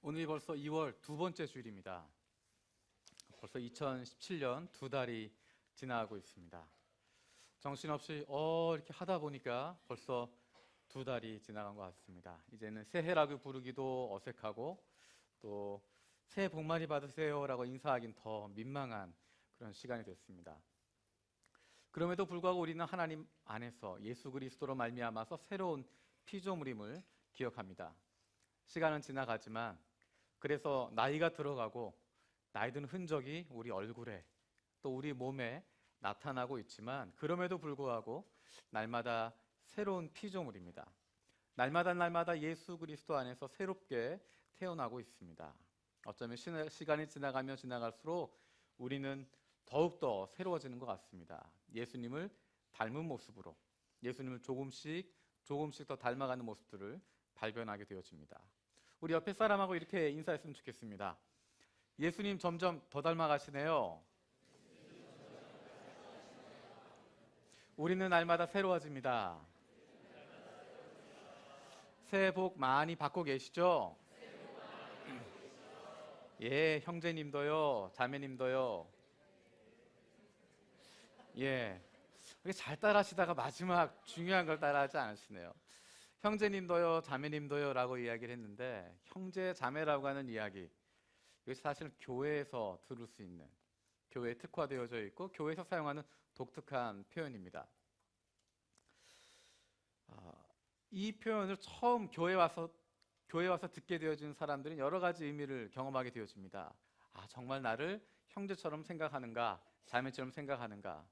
오늘이 벌써 2월 두 번째 주일입니다. 벌써 2017년 두 달이 지나가고 있습니다. 정신없이 이렇게 하다 보니까 벌써 두 달이 지나간 것 같습니다. 이제는 새해라고 부르기도 어색하고 또 새해 복 많이 받으세요라고 인사하긴 더 민망한 그런 시간이 됐습니다. 그럼에도 불구하고 우리는 하나님 안에서 예수 그리스도로 말미암아서 새로운 피조물임을 기억합니다. 시간은 지나가지만 그래서 나이가 들어가고 나이 든 흔적이 우리 얼굴에 또 우리 몸에 나타나고 있지만 그럼에도 불구하고 날마다 새로운 피조물입니다. 날마다 예수 그리스도 안에서 새롭게 태어나고 있습니다. 어쩌면 시간이 지나가면 지나갈수록 우리는 더욱더 새로워지는 것 같습니다. 예수님을 닮은 모습으로 예수님을 조금씩 더 닮아가는 모습들을 발견하게 되어집니다. 우리 옆에 사람하고 이렇게 인사했으면 좋겠습니다. 예수님 점점 더 닮아가시네요. 우리는 날마다 새로워집니다. 새해 복 많이 받고 계시죠? 예, 형제님도요, 자매님도요. 예, 이렇게 잘 따라하시다가 마지막 중요한 걸 따라하지 않으시네요. 형제님도요, 자매님도요 라고 이야기를 했는데 형제, 자매라고 하는 이야기, 이것이 사실 교회에서 들을 수 있는, 교회에 특화되어져 있고 교회에서 사용하는 독특한 표현입니다. 이 표현을 처음 교회에 와서 듣게 되어진 사람들은 여러 가지 의미를 경험하게 되어집니다. 정말 나를 형제처럼 생각하는가, 자매처럼 생각하는가.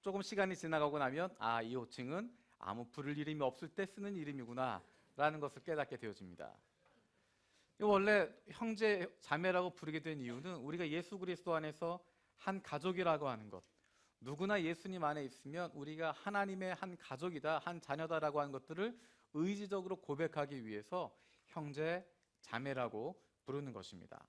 조금 시간이 지나가고 나면 이 호칭은 아무 부를 이름이 없을 때 쓰는 이름이구나 라는 것을 깨닫게 되어집니다. 원래 형제, 자매라고 부르게 된 이유는 우리가 예수 그리스도 안에서 한 가족이라고 하는 것, 누구나 예수님 안에 있으면 우리가 하나님의 한 가족이다, 한 자녀다라고 하는 것들을 의지적으로 고백하기 위해서 형제, 자매라고 부르는 것입니다.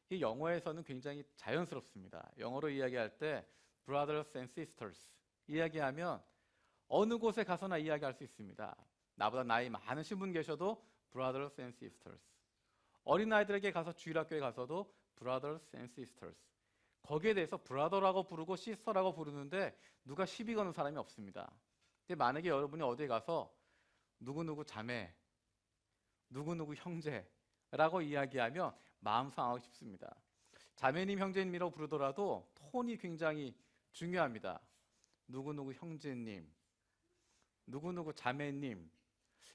이 영어에서는 굉장히 자연스럽습니다. 영어로 이야기할 때 brothers and sisters 이야기하면 어느 곳에 가서나 이야기할 수 있습니다. 나보다 나이 많으신 분 계셔도 brothers and sisters. 어린아이들에게 가서 주일학교에 가서도 brothers and sisters. 거기에 대해서 brother라고 부르고 sister라고 부르는데 누가 시비 거는 사람이 없습니다. 근데 만약에 여러분이 어디에 가서 누구누구 자매, 누구누구 형제라고 이야기하면 마음 상하고 싶습니다. 자매님, 형제님이라고 부르더라도 톤이 굉장히 중요합니다. 누구누구 형제님, 누구누구 자매님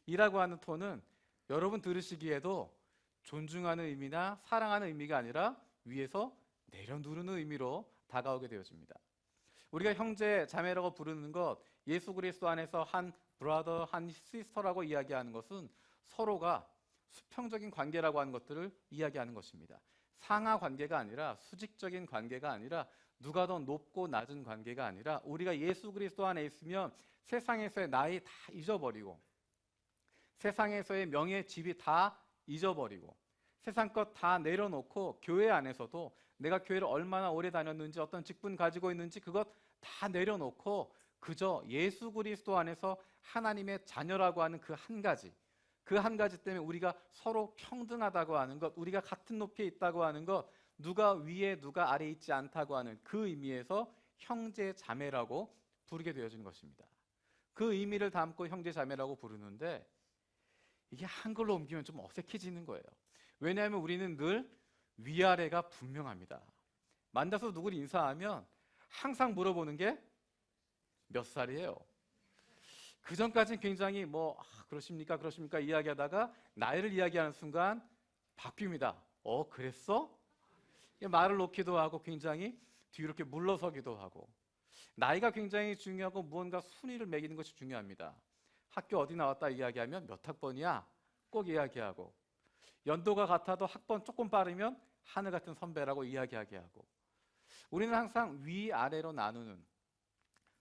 이라고 하는 톤은 여러분 들으시기에도 존중하는 의미나 사랑하는 의미가 아니라 위에서 내려누르는 의미로 다가오게 되어집니다. 우리가 형제, 자매라고 부르는 것, 예수 그리스도 안에서 한 브라더, 한 시스터라고 이야기하는 것은 서로가 수평적인 관계라고 하는 것들을 이야기하는 것입니다. 상하 관계가 아니라 수직적인 관계가 아니라 누가 더 높고 낮은 관계가 아니라 우리가 예수 그리스도 안에 있으면 세상에서의 나이 다 잊어버리고 세상에서의 명예, 지위 다 잊어버리고 세상 것 다 내려놓고 교회 안에서도 내가 교회를 얼마나 오래 다녔는지 어떤 직분 가지고 있는지 그것 다 내려놓고 그저 예수 그리스도 안에서 하나님의 자녀라고 하는 그 한 가지 때문에 우리가 서로 평등하다고 하는 것, 우리가 같은 높이에 있다고 하는 것, 누가 위에 누가 아래에 있지 않다고 하는 그 의미에서 형제 자매라고 부르게 되어지는 것입니다. 그 의미를 담고 형제 자매라고 부르는데 이게 한글로 옮기면 좀 어색해지는 거예요. 왜냐하면 우리는 늘 위아래가 분명합니다. 만나서 누구를 인사하면 항상 물어보는 게 몇 살이에요? 그 전까지는 굉장히 그러십니까 이야기하다가 나이를 이야기하는 순간 바뀝니다. 그랬어? 말을 놓기도 하고 굉장히 뒤로 이렇게 물러서기도 하고 나이가 굉장히 중요하고 무언가 순위를 매기는 것이 중요합니다. 학교 어디 나왔다 이야기하면 몇 학번이야? 꼭 이야기하고 연도가 같아도 학번 조금 빠르면 하늘 같은 선배라고 이야기하게 하고 우리는 항상 위아래로 나누는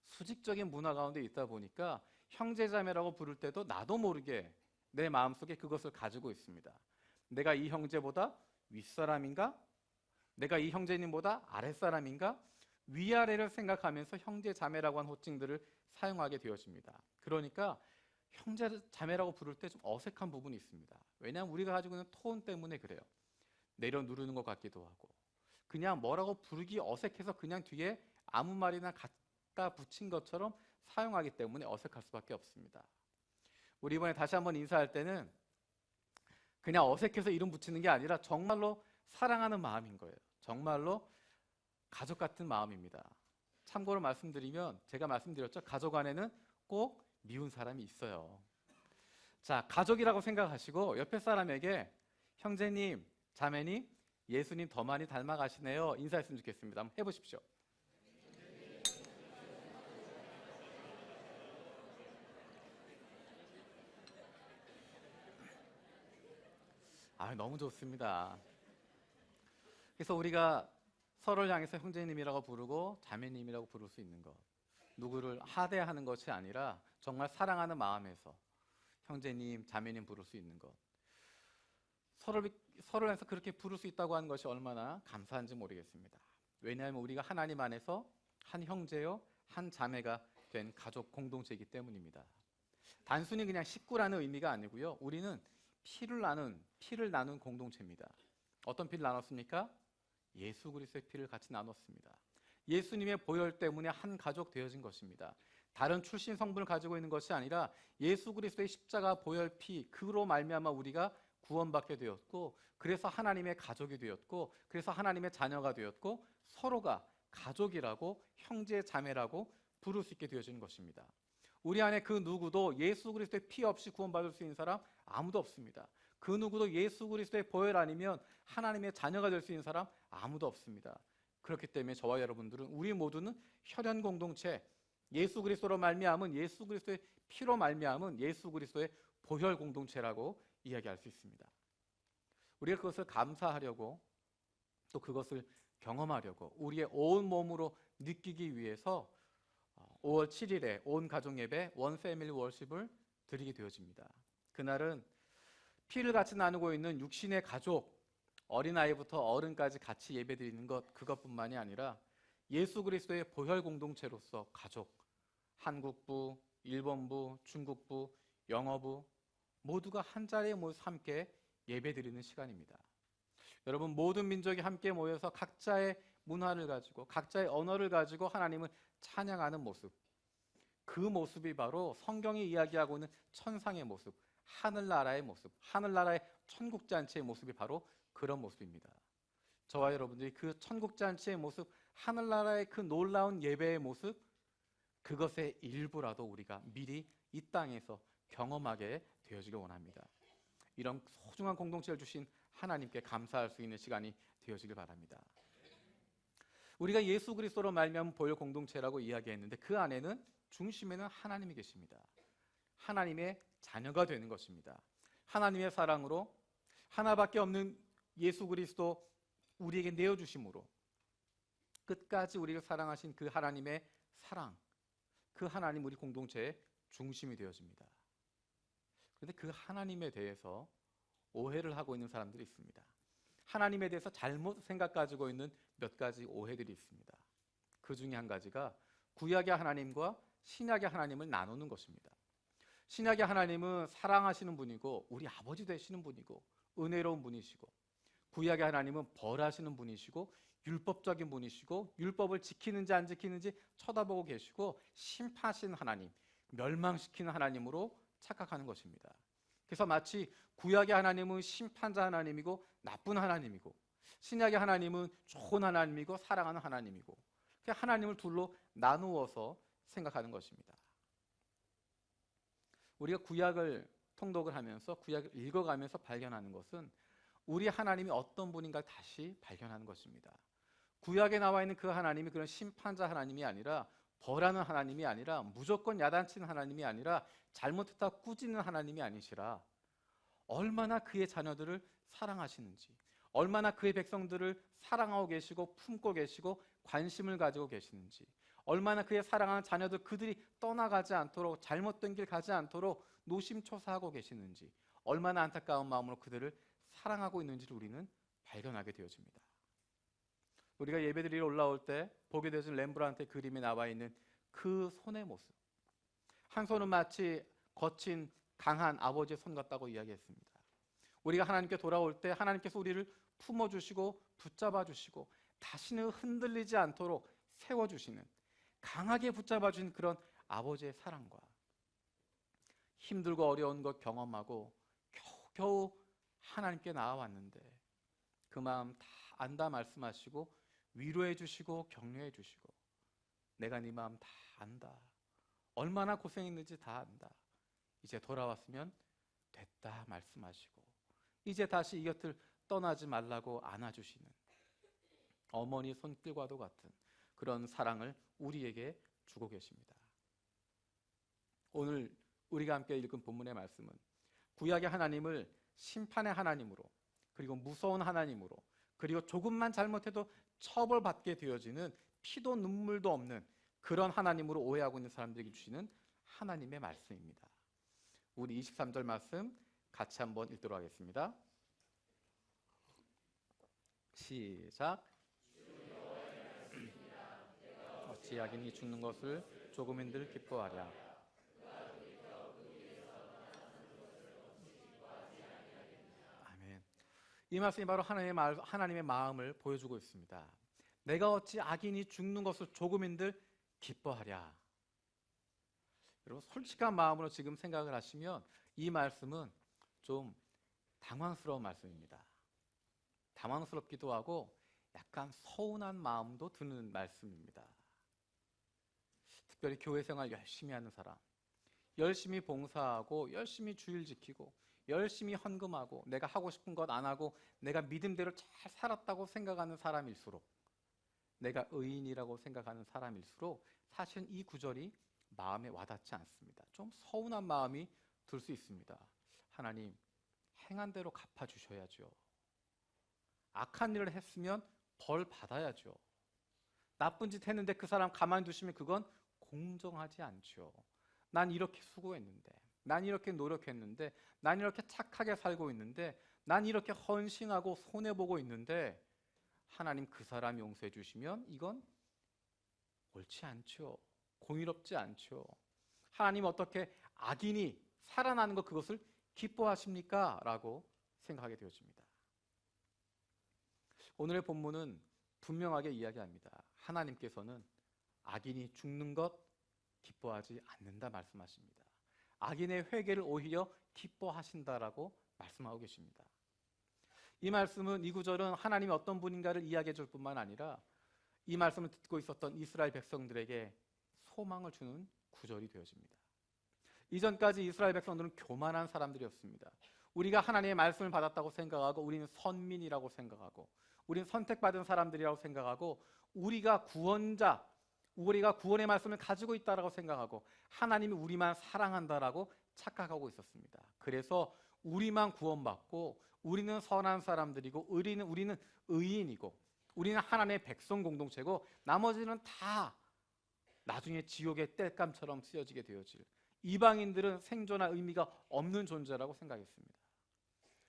수직적인 문화 가운데 있다 보니까 형제자매라고 부를 때도 나도 모르게 내 마음속에 그것을 가지고 있습니다. 내가 이 형제보다 윗사람인가? 내가 이 형제님보다 아랫사람인가? 위아래를 생각하면서 형제자매라고 하는 호칭들을 사용하게 되어집니다. 그러니까 형제 자매라고 부를 때 좀 어색한 부분이 있습니다. 왜냐하면 우리가 가지고 있는 톤 때문에 그래요. 내려 누르는 것 같기도 하고, 그냥 뭐라고 부르기 어색해서 그냥 뒤에 아무 말이나 갖다 붙인 것처럼 사용하기 때문에 어색할 수밖에 없습니다. 우리 이번에 다시 한번 인사할 때는 그냥 어색해서 이름 붙이는 게 아니라 정말로 사랑하는 마음인 거예요. 정말로 가족 같은 마음입니다. 참고로 말씀드리면, 제가 말씀드렸죠. 가족 안에는 꼭 미운 사람이 있어요. 자, 가족이라고 생각하시고 옆에 사람에게 형제님, 자매님, 예수님 더 많이 닮아가시네요. 인사했으면 좋겠습니다. 한번 해보십시오. 너무 좋습니다. 그래서 우리가 서로를 향해서 형제님이라고 부르고 자매님이라고 부를 수 있는 것, 누구를 하대하는 것이 아니라 정말 사랑하는 마음에서 형제님, 자매님 부를 수 있는 것, 서로를 해서 그렇게 부를 수 있다고 하는 것이 얼마나 감사한지 모르겠습니다. 왜냐하면 우리가 하나님 안에서 한 형제요, 한 자매가 된 가족 공동체이기 때문입니다. 단순히 그냥 식구라는 의미가 아니고요, 우리는 피를 나눈 공동체입니다. 어떤 피를 나눴습니까? 예수 그리스도의 피를 같이 나눴습니다. 예수님의 보혈 때문에 한 가족 되어진 것입니다. 다른 출신 성분을 가지고 있는 것이 아니라 예수 그리스도의 십자가 보혈 피, 그로 말미암아 우리가 구원받게 되었고, 그래서 하나님의 가족이 되었고, 그래서 하나님의 자녀가 되었고, 서로가 가족이라고, 형제 자매라고 부를 수 있게 되어지는 것입니다. 우리 안에 그 누구도 예수 그리스도의 피 없이 구원받을 수 있는 사람 아무도 없습니다. 그 누구도 예수 그리스도의 보혈 아니면 하나님의 자녀가 될 수 있는 사람 아무도 없습니다. 그렇기 때문에 저와 여러분들은, 우리 모두는 혈연 공동체, 예수 그리스도로 말미암은, 예수 그리스도의 피로 말미암은 예수 그리스도의 보혈 공동체라고 이야기할 수 있습니다. 우리가 그것을 감사하려고, 또 그것을 경험하려고, 우리의 온 몸으로 느끼기 위해서 5월 7일에 온 가족 예배 원 패밀리 월십을 드리게 되어집니다. 그날은 피를 같이 나누고 있는 육신의 가족, 어린아이부터 어른까지 같이 예배드리는 것, 그것뿐만이 아니라 예수 그리스도의 보혈 공동체로서 가족, 한국부, 일본부, 중국부, 영어부 모두가 한 자리에 모여서 함께 예배드리는 시간입니다. 여러분, 모든 민족이 함께 모여서 각자의 문화를 가지고, 각자의 언어를 가지고 하나님을 찬양하는 모습, 그 모습이 바로 성경이 이야기하고 있는 천상의 모습, 하늘나라의 모습, 하늘나라의 천국잔치의 모습이 바로 그런 모습입니다. 저와 여러분들이 그 천국잔치의 모습, 하늘나라의 그 놀라운 예배의 모습, 그것의 일부라도 우리가 미리 이 땅에서 경험하게 되어지길 원합니다. 이런 소중한 공동체를 주신 하나님께 감사할 수 있는 시간이 되어지길 바랍니다. 우리가 예수 그리스도로 말미암은 보혈 공동체라고 이야기했는데, 그 안에는, 중심에는 하나님이 계십니다. 하나님의 자녀가 되는 것입니다. 하나님의 사랑으로, 하나밖에 없는 예수 그리스도 우리에게 내어주심으로 끝까지 우리를 사랑하신 그 하나님의 사랑, 그 하나님, 우리 공동체의 중심이 되어집니다. 그런데 그 하나님에 대해서 오해를 하고 있는 사람들이 있습니다. 하나님에 대해서 잘못 생각 가지고 있는 몇 가지 오해들이 있습니다. 그 중에 한 가지가 구약의 하나님과 신약의 하나님을 나누는 것입니다. 신약의 하나님은 사랑하시는 분이고 우리 아버지 되시는 분이고 은혜로운 분이시고, 구약의 하나님은 벌하시는 분이시고 율법적인 분이시고 율법을 지키는지 안 지키는지 쳐다보고 계시고 심판하시는 하나님, 멸망시키는 하나님으로 착각하는 것입니다. 그래서 마치 구약의 하나님은 심판자 하나님이고 나쁜 하나님이고, 신약의 하나님은 좋은 하나님이고 사랑하는 하나님이고, 하나님을 둘로 나누어서 생각하는 것입니다. 우리가 구약을 통독을 하면서, 구약을 읽어가면서 발견하는 것은 우리 하나님이 어떤 분인가 다시 발견하는 것입니다. 구약에 나와 있는 그 하나님이 그런 심판자 하나님이 아니라, 벌하는 하나님이 아니라, 무조건 야단치는 하나님이 아니라, 잘못했다 꾸짖는 하나님이 아니시라, 얼마나 그의 자녀들을 사랑하시는지, 얼마나 그의 백성들을 사랑하고 계시고 품고 계시고 관심을 가지고 계시는지, 얼마나 그의 사랑하는 자녀들, 그들이 떠나가지 않도록, 잘못된 길 가지 않도록 노심초사하고 계시는지, 얼마나 안타까운 마음으로 그들을 사랑하고 있는지를 우리는 발견하게 되어집니다. 우리가 예배드리러 올라올 때 보게 되어진 렘브란트의 그림에 나와 있는 그 손의 모습, 한 손은 마치 거친 강한 아버지의 손 같다고 이야기했습니다. 우리가 하나님께 돌아올 때 하나님께서 우리를 품어주시고 붙잡아주시고 다시는 흔들리지 않도록 세워주시는, 강하게 붙잡아주신 그런 아버지의 사랑과, 힘들고 어려운 것 경험하고 겨우겨우 하나님께 나아왔는데 그 마음 다 안다 말씀하시고 위로해 주시고 격려해 주시고, 내가 네 마음 다 안다, 얼마나 고생했는지 다 안다, 이제 돌아왔으면 됐다 말씀하시고 이제 다시 이 곁을 떠나지 말라고 안아주시는 어머니 손길과도 같은 그런 사랑을 우리에게 주고 계십니다. 오늘 우리가 함께 읽은 본문의 말씀은 구약의 하나님을 심판의 하나님으로, 그리고 무서운 하나님으로, 그리고 조금만 잘못해도 처벌받게 되어지는 피도 눈물도 없는 그런 하나님으로 오해하고 있는 사람들에게 주시는 하나님의 말씀입니다. 우리 23절 말씀 같이 한번 읽도록 하겠습니다. 시작. 어찌 악인이 죽는 것을 조금인들 기뻐하랴. 아멘. 이 말씀이 바로 하나님의 마음을 보여주고 있습니다. 내가 어찌 악인이 죽는 것을 조금인들 기뻐하랴. 여러분, 솔직한 마음으로 지금 생각을 하시면 이 말씀은 좀 당황스러운 말씀입니다. 당황스럽기도 하고 약간 서운한 마음도 드는 말씀입니다. 특별히 교회 생활 열심히 하는 사람, 열심히 봉사하고 열심히 주일 지키고 열심히 헌금하고 내가 하고 싶은 것 안 하고 내가 믿음대로 잘 살았다고 생각하는 사람일수록, 내가 의인이라고 생각하는 사람일수록 사실 이 구절이 마음에 와닿지 않습니다. 좀 서운한 마음이 들 수 있습니다. 하나님, 행한 대로 갚아주셔야죠. 악한 일을 했으면 벌 받아야죠. 나쁜 짓 했는데 그 사람 가만두시면 그건 공정하지 않죠. 난 이렇게 수고했는데, 난 이렇게 노력했는데, 난 이렇게 착하게 살고 있는데, 난 이렇게 헌신하고 손해보고 있는데 하나님 그 사람 용서해 주시면 이건 옳지 않죠. 공의롭지 않죠. 하나님 어떻게 악인이 살아나는 것 그것을 기뻐하십니까? 라고 생각하게 되어집니다. 오늘의 본문은 분명하게 이야기합니다. 하나님께서는 악인이 죽는 것 기뻐하지 않는다 말씀하십니다. 악인의 회개를 오히려 기뻐하신다라고 말씀하고 계십니다. 이 말씀은, 이 구절은 하나님이 어떤 분인가를 이야기해 줄 뿐만 아니라 이 말씀을 듣고 있었던 이스라엘 백성들에게 소망을 주는 구절이 되어집니다. 이전까지 이스라엘 백성들은 교만한 사람들이었습니다. 우리가 하나님의 말씀을 받았다고 생각하고 우리는 선민이라고 생각하고 우리는 선택받은 사람들이라고 생각하고 우리가 구원자, 우리가 구원의 말씀을 가지고 있다라고 생각하고 하나님이 우리만 사랑한다라고 착각하고 있었습니다. 그래서 우리만 구원받고 우리는 선한 사람들이고 우리는 의인이고 우리는 하나님의 백성 공동체고 나머지는 다 나중에 지옥의 땔감처럼 쓰여지게 되어질, 이방인들은 생존할 의미가 없는 존재라고 생각했습니다.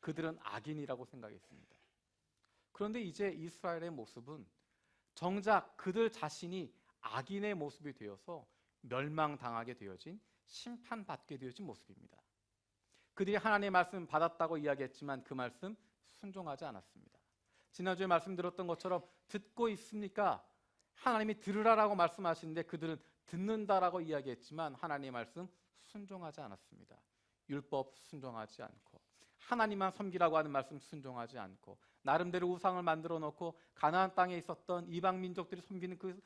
그들은 악인이라고 생각했습니다. 그런데 이제 이스라엘의 모습은 정작 그들 자신이 악인의 모습이 되어서 멸망당하게 되어진, 심판받게 되어진 모습입니다. 그들이 하나님의 말씀 받았다고 이야기했지만 그 말씀 순종하지 않았습니다. 지난주에 말씀드렸던 것처럼 듣고 있습니까? 하나님이 들으라라고 말씀하시는데 그들은 듣는다라고 이야기했지만 하나님의 말씀 순종하지 않았습니다. 율법 순종하지 않고 하나님만 섬기라고 하는 말씀 순종하지 않고 나름대로 우상을 만들어 놓고 가나안 땅에 있었던 이방 민족들이 섬기는 그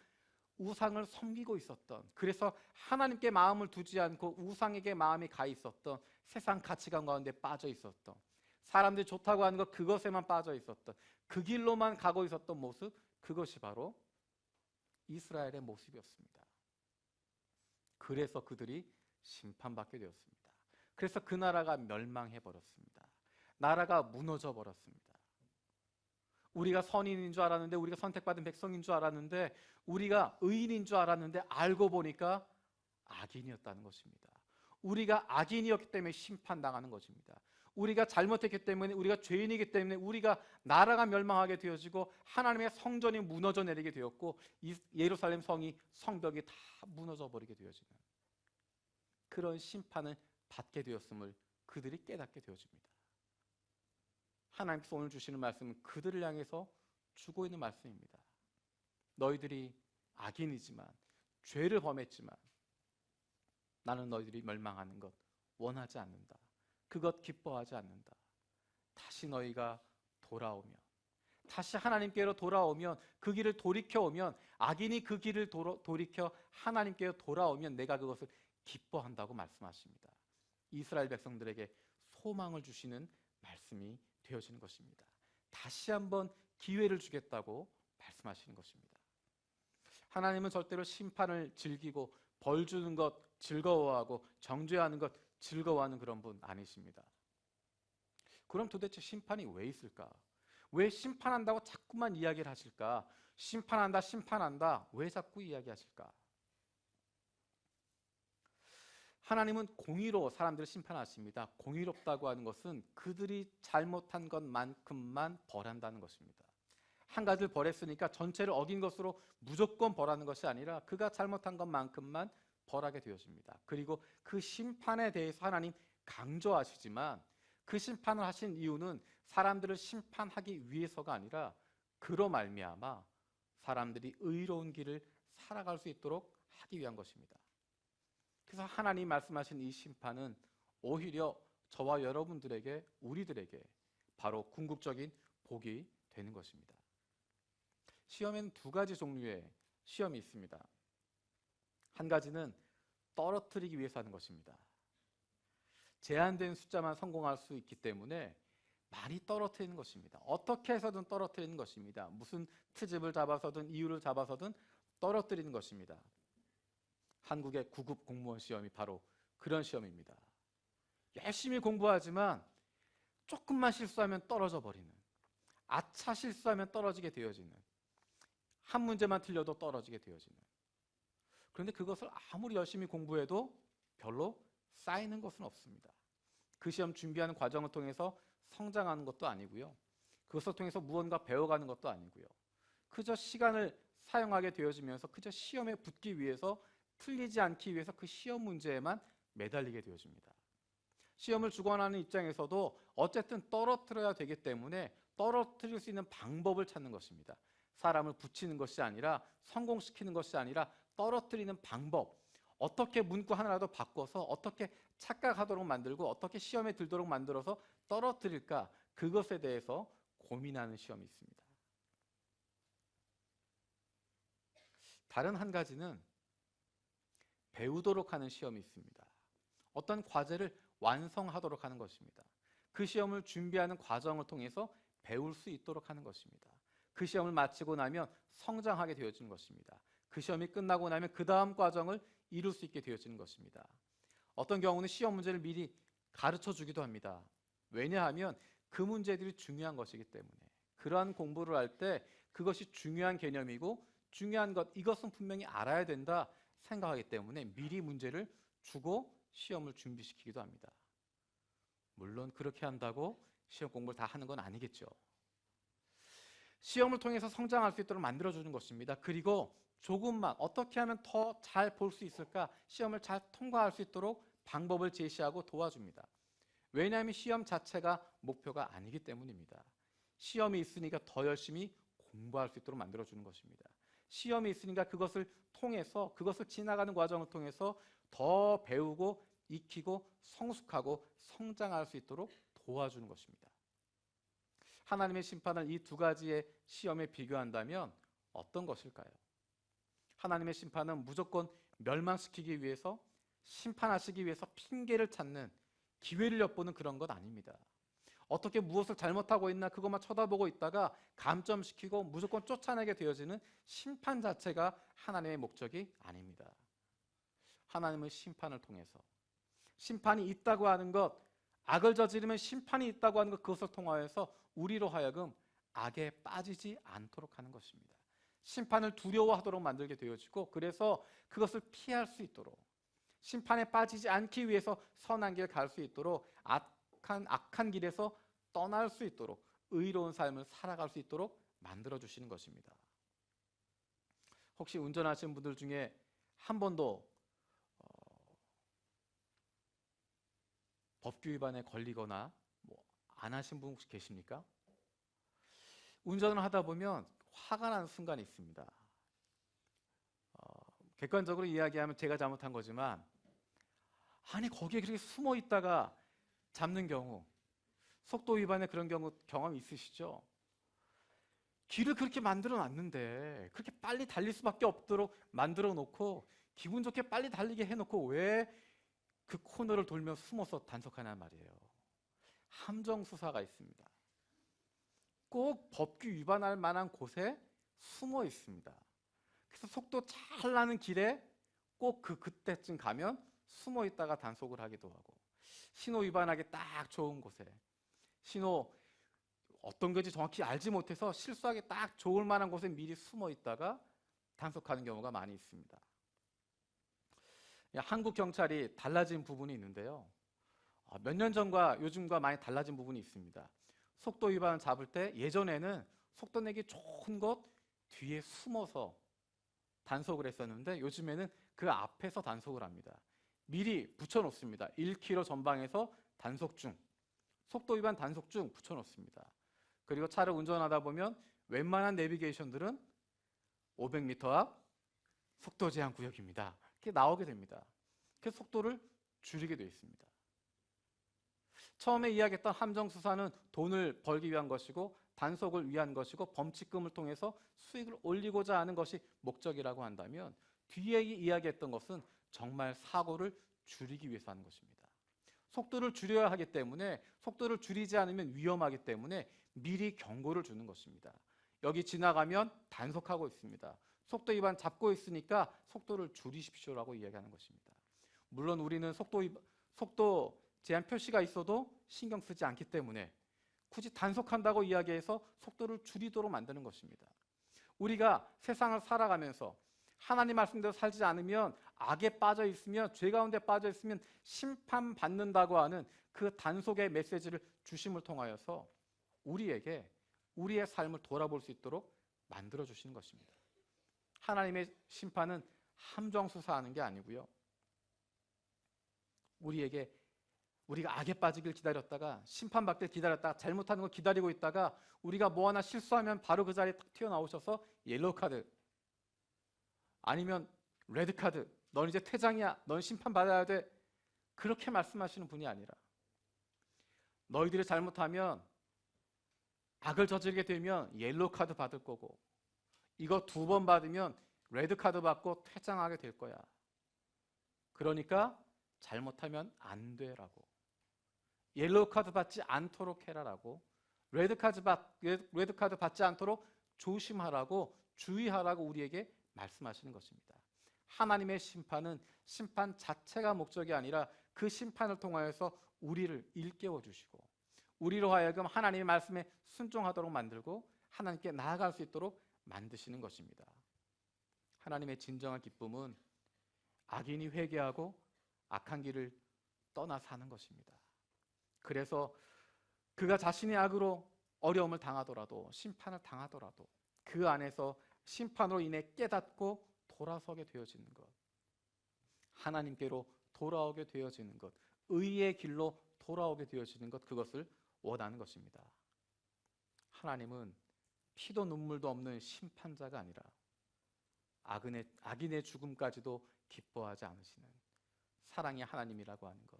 우상을 섬기고 있었던, 그래서 하나님께 마음을 두지 않고 우상에게 마음이 가 있었던, 세상 가치관 가운데 빠져 있었던, 사람들이 좋다고 하는 것 그것에만 빠져 있었던, 그 길로만 가고 있었던 모습, 그것이 바로 이스라엘의 모습이었습니다. 그래서 그들이 심판받게 되었습니다. 그래서 그 나라가 멸망해 버렸습니다. 나라가 무너져 버렸습니다. 우리가 선인인 줄 알았는데, 우리가 선택받은 백성인 줄 알았는데, 우리가 의인인 줄 알았는데 알고 보니까 악인이었다는 것입니다. 우리가 악인이었기 때문에 심판당하는 것입니다. 우리가 잘못했기 때문에, 우리가 죄인이기 때문에 우리가 나라가 멸망하게 되어지고 하나님의 성전이 무너져 내리게 되었고 예루살렘 성벽이 다 무너져 버리게 되어지는 그런 심판을 받게 되었음을 그들이 깨닫게 되어집니다. 하나님께서 오늘 주시는 말씀은 그들을 향해서 주고 있는 말씀입니다. 너희들이 악인이지만, 죄를 범했지만 나는 너희들이 멸망하는 것 원하지 않는다. 그것 기뻐하지 않는다. 다시 너희가 돌아오면, 다시 하나님께로 돌아오면, 그 길을 돌이켜오면, 악인이 그 길을 돌이켜 하나님께로 돌아오면 내가 그것을 기뻐한다고 말씀하십니다. 이스라엘 백성들에게 소망을 주시는 말씀이 되어지는 것입니다. 다시 한번 기회를 주겠다고 말씀하시는 것입니다. 하나님은 절대로 심판을 즐기고 벌 주는 것 즐거워하고 정죄하는 것 즐거워하는 그런 분 아니십니다. 그럼 도대체 심판이 왜 있을까? 왜 심판한다고 자꾸만 이야기를 하실까? 심판한다, 심판한다. 왜 자꾸 이야기하실까? 하나님은 공의로 사람들을 심판하십니다. 공의롭다고 하는 것은 그들이 잘못한 것만큼만 벌한다는 것입니다. 한 가지를 벌했으니까 전체를 어긴 것으로 무조건 벌하는 것이 아니라 그가 잘못한 것만큼만 벌하게 되어집니다. 그리고 그 심판에 대해서 하나님 강조하시지만 그 심판을 하신 이유는 사람들을 심판하기 위해서가 아니라 그로 말미암아 사람들이 의로운 길을 살아갈 수 있도록 하기 위한 것입니다. 그래서 하나님 말씀하신 이 심판은 오히려 저와 여러분들에게, 우리들에게 바로 궁극적인 복이 되는 것입니다. 시험에는 두 가지 종류의 시험이 있습니다. 한 가지는 떨어뜨리기 위해서 하는 것입니다. 제한된 숫자만 성공할 수 있기 때문에 많이 떨어뜨리는 것입니다. 어떻게 해서든 떨어뜨리는 것입니다. 무슨 트집을 잡아서든 이유를 잡아서든 떨어뜨리는 것입니다. 한국의 9급 공무원 시험이 바로 그런 시험입니다. 열심히 공부하지만 조금만 실수하면 떨어져 버리는, 아차 실수하면 떨어지게 되어지는, 한 문제만 틀려도 떨어지게 되어지는. 그런데 그것을 아무리 열심히 공부해도 별로 쌓이는 것은 없습니다. 그 시험 준비하는 과정을 통해서 성장하는 것도 아니고요. 그것을 통해서 무언가 배워가는 것도 아니고요. 그저 시간을 사용하게 되어지면서 그저 시험에 붙기 위해서, 틀리지 않기 위해서 그 시험 문제에만 매달리게 되어집니다. 시험을 주관하는 입장에서도 어쨌든 떨어뜨려야 되기 때문에 떨어뜨릴 수 있는 방법을 찾는 것입니다. 사람을 붙이는 것이 아니라, 성공시키는 것이 아니라 떨어뜨리는 방법, 어떻게 문구 하나라도 바꿔서 어떻게 착각하도록 만들고 어떻게 시험에 들도록 만들어서 떨어뜨릴까, 그것에 대해서 고민하는 시험이 있습니다. 다른 한 가지는 배우도록 하는 시험이 있습니다. 어떤 과제를 완성하도록 하는 것입니다. 그 시험을 준비하는 과정을 통해서 배울 수 있도록 하는 것입니다. 그 시험을 마치고 나면 성장하게 되어지는 것입니다. 그 시험이 끝나고 나면 그 다음 과정을 이룰 수 있게 되어지는 것입니다. 어떤 경우는 시험 문제를 미리 가르쳐 주기도 합니다. 왜냐하면 그 문제들이 중요한 것이기 때문에. 그러한 공부를 할 때 그것이 중요한 개념이고 중요한 것, 이것은 분명히 알아야 된다 생각하기 때문에 미리 문제를 주고 시험을 준비시키기도 합니다. 물론 그렇게 한다고 시험 공부를 다 하는 건 아니겠죠. 시험을 통해서 성장할 수 있도록 만들어주는 것입니다. 그리고 조금만 어떻게 하면 더 잘 볼 수 있을까, 시험을 잘 통과할 수 있도록 방법을 제시하고 도와줍니다. 왜냐하면 시험 자체가 목표가 아니기 때문입니다. 시험이 있으니까 더 열심히 공부할 수 있도록 만들어주는 것입니다. 시험이 있으니까 그것을 통해서, 그것을 지나가는 과정을 통해서 더 배우고 익히고 성숙하고 성장할 수 있도록 도와주는 것입니다. 하나님의 심판을 이 두 가지의 시험에 비교한다면 어떤 것일까요? 하나님의 심판은 무조건 멸망시키기 위해서, 심판하시기 위해서 핑계를 찾는, 기회를 엿보는 그런 것 아닙니다. 어떻게 무엇을 잘못하고 있나 그것만 쳐다보고 있다가 감점시키고 무조건 쫓아내게 되어지는 심판 자체가 하나님의 목적이 아닙니다. 하나님의 심판을 통해서, 심판이 있다고 하는 것, 악을 저지르면 심판이 있다고 하는 것, 그것을 통하여서 우리로 하여금 악에 빠지지 않도록 하는 것입니다. 심판을 두려워하도록 만들게 되어지고, 그래서 그것을 피할 수 있도록, 심판에 빠지지 않기 위해서 선한 길 갈 수 있도록, 악한 길에서 떠날 수 있도록, 의로운 삶을 살아갈 수 있도록 만들어주시는 것입니다. 혹시 운전하시는 분들 중에 한 번도 법규 위반에 걸리거나 뭐 안 하신 분 혹시 계십니까? 운전을 하다 보면 화가 나는 순간이 있습니다. 객관적으로 이야기하면 제가 잘못한 거지만, 아니 거기에 그렇게 숨어 있다가 잡는 경우, 속도 위반에 그런 경험 있으시죠? 길을 그렇게 만들어 놨는데 그렇게 빨리 달릴 수밖에 없도록 만들어 놓고 기분 좋게 빨리 달리게 해놓고 왜 그 코너를 돌며 숨어서 단속하냐 말이에요. 함정 수사가 있습니다. 꼭 법규 위반할 만한 곳에 숨어 있습니다. 그래서 속도 잘 나는 길에 꼭 그때쯤 가면 숨어 있다가 단속을 하기도 하고, 신호 위반하기 딱 좋은 곳에, 신호 어떤 건지 정확히 알지 못해서 실수하기 딱 좋을 만한 곳에 미리 숨어 있다가 단속하는 경우가 많이 있습니다. 한국 경찰이 달라진 부분이 있는데요. 몇 년 전과 요즘과 많이 달라진 부분이 있습니다. 속도 위반 잡을 때 예전에는 속도 내기 좋은 곳 뒤에 숨어서 단속을 했었는데 요즘에는 그 앞에서 단속을 합니다. 미리 붙여놓습니다. 1km 전방에서 단속 중, 속도 위반 단속 중 붙여놓습니다. 그리고 차를 운전하다 보면 웬만한 내비게이션들은 500m 앞 속도 제한 구역입니다. 이렇게 나오게 됩니다. 그래서 속도를 줄이게 되어 있습니다. 처음에 이야기했던 함정 수사는 돈을 벌기 위한 것이고 단속을 위한 것이고 범칙금을 통해서 수익을 올리고자 하는 것이 목적이라고 한다면, 뒤에 이야기했던 것은 정말 사고를 줄이기 위해서 하는 것입니다. 속도를 줄여야 하기 때문에, 속도를 줄이지 않으면 위험하기 때문에 미리 경고를 주는 것입니다. 여기 지나가면 단속하고 있습니다. 속도 위반 잡고 있으니까 속도를 줄이십시오라고 이야기하는 것입니다. 물론 우리는 속도 제한 표시가 있어도 신경 쓰지 않기 때문에 굳이 단속한다고 이야기해서 속도를 줄이도록 만드는 것입니다. 우리가 세상을 살아가면서 하나님 말씀대로 살지 않으면, 악에 빠져 있으면, 죄 가운데 빠져 있으면 심판받는다고 하는 그 단속의 메시지를 주심을 통하여서 우리에게 우리의 삶을 돌아볼 수 있도록 만들어 주시는 것입니다. 하나님의 심판은 함정 수사하는 게 아니고요, 우리가 악에 빠지길 기다렸다가, 심판받길 기다렸다가, 잘못하는 걸 기다리고 있다가 우리가 뭐 하나 실수하면 바로 그 자리에 탁 튀어나오셔서 옐로우 카드 아니면 레드 카드, 넌 이제 퇴장이야, 넌 심판받아야 돼, 그렇게 말씀하시는 분이 아니라, 너희들이 잘못하면 악을 저지르게 되면 옐로우 카드 받을 거고, 이거 2번 받으면 레드 카드 받고 퇴장하게 될 거야. 그러니까 잘못하면 안 돼라고, 옐로우 카드 받지 않도록 해라라고, 레드 카드 받지 않도록 조심하라고, 주의하라고 우리에게 말씀하시는 것입니다. 하나님의 심판은 심판 자체가 목적이 아니라 그 심판을 통하여서 우리를 일깨워 주시고, 우리로 하여금 하나님의 말씀에 순종하도록 만들고 하나님께 나아갈 수 있도록 만드시는 것입니다. 하나님의 진정한 기쁨은 악인이 회개하고 악한 길을 떠나 사는 것입니다. 그래서 그가 자신의 악으로 어려움을 당하더라도, 심판을 당하더라도 그 안에서 심판으로 인해 깨닫고 돌아서게 되어지는 것, 하나님께로 돌아오게 되어지는 것, 의의 길로 돌아오게 되어지는 것, 그것을 원하는 것입니다. 하나님은 피도 눈물도 없는 심판자가 아니라 악인의 죽음까지도 기뻐하지 않으시는 사랑의 하나님이라고 하는 것,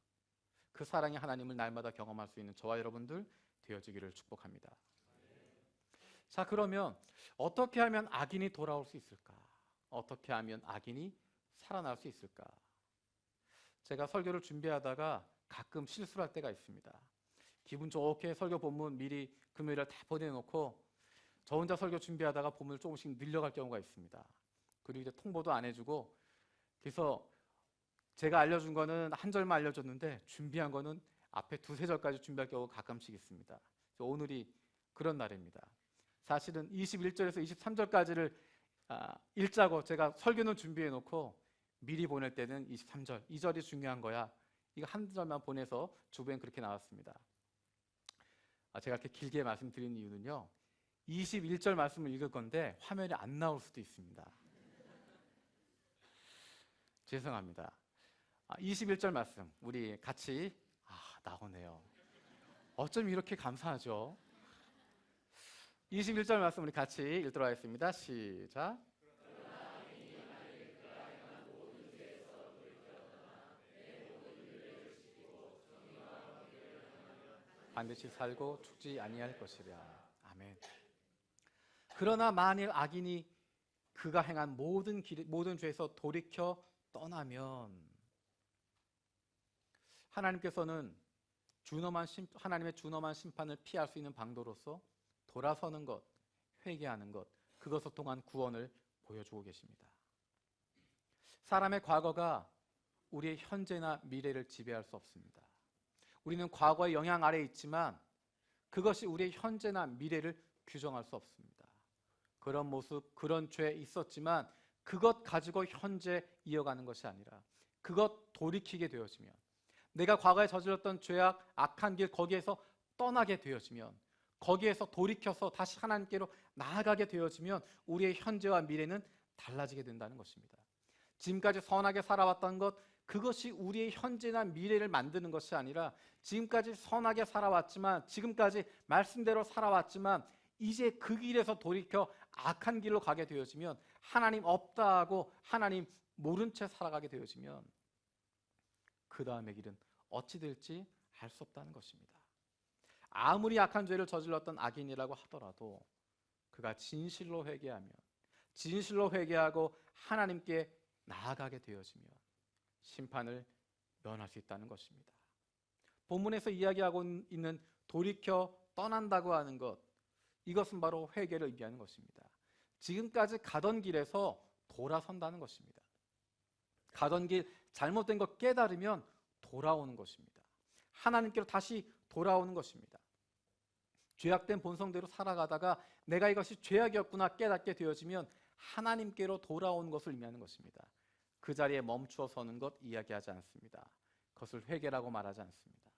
그 사랑의 하나님을 날마다 경험할 수 있는 저와 여러분들 되어지기를 축복합니다. 자, 그러면 어떻게 하면 악인이 돌아올 수 있을까? 어떻게 하면 악인이 살아날 수 있을까? 제가 설교를 준비하다가 가끔 실수를 할 때가 있습니다. 기분 좋게 설교 본문 미리 금요일에 다 보내놓고 저 혼자 설교 준비하다가 본문을 조금씩 늘려갈 경우가 있습니다. 그리고 이제 통보도 안 해주고, 그래서 제가 알려준 거는 한 절만 알려줬는데 준비한 거는 앞에 2-3절까지 준비할 경우가 가끔씩 있습니다. 오늘이 그런 날입니다. 사실은 21절에서 23절까지를 읽자고 제가 설교는 준비해 놓고 미리 보낼 때는 23절, 이 절이 중요한 거야, 이거 한 절만 보내서 주부엔 그렇게 나왔습니다. 제가 이렇게 길게 말씀드리는 이유는요, 21절 말씀을 읽을 건데 화면이 안 나올 수도 있습니다. 죄송합니다. 21절 말씀 우리 같이 나오네요. 어쩜 이렇게 감사하죠? 21절 말씀 우리 같이 읽도록 하겠습니다. 시작. 반드시 살고 죽지 아니할 것이랴. 아멘. 그러나 만일 악인이 그가 행한 모든 죄에서 돌이켜 떠나면 하나님께서는 하나님의 준엄한 심판을 피할 수 있는 방도로서 돌아서는 것, 회개하는 것, 그것을 통한 구원을 보여주고 계십니다. 사람의 과거가 우리의 현재나 미래를 지배할 수 없습니다. 우리는 과거의 영향 아래에 있지만 그것이 우리의 현재나 미래를 규정할 수 없습니다. 그런 모습, 그런 죄 있었지만 그것 가지고 현재 이어가는 것이 아니라 그것 돌이키게 되어지면, 내가 과거에 저질렀던 죄악, 악한 길 거기에서 떠나게 되어지면, 거기에서 돌이켜서 다시 하나님께로 나아가게 되어지면 우리의 현재와 미래는 달라지게 된다는 것입니다. 지금까지 선하게 살아왔던 것, 그것이 우리의 현재나 미래를 만드는 것이 아니라 지금까지 선하게 살아왔지만, 지금까지 말씀대로 살아왔지만 이제 그 길에서 돌이켜 악한 길로 가게 되어지면, 하나님 없다 하고 하나님 모른 채 살아가게 되어지면 그 다음의 길은 어찌 될지 알 수 없다는 것입니다. 아무리 악한 죄를 저질렀던 악인이라고 하더라도 그가 진실로 회개하고 하나님께 나아가게 되어지면 심판을 면할 수 있다는 것입니다. 본문에서 이야기하고 있는 돌이켜 떠난다고 하는 것, 이것은 바로 회개를 의미하는 것입니다. 지금까지 가던 길에서 돌아선다는 것입니다. 가던 길 잘못된 것 깨달으면 돌아오는 것입니다. 하나님께로 다시 돌아오는 것입니다. 죄악된 본성대로 살아가다가 내가 이것이 죄악이었구나 깨닫게 되어지면 하나님께로 돌아오는 것을 의미하는 것입니다. 그 자리에 멈추어 서는 것 이야기하지 않습니다. 그것을 회개라고 말하지 않습니다.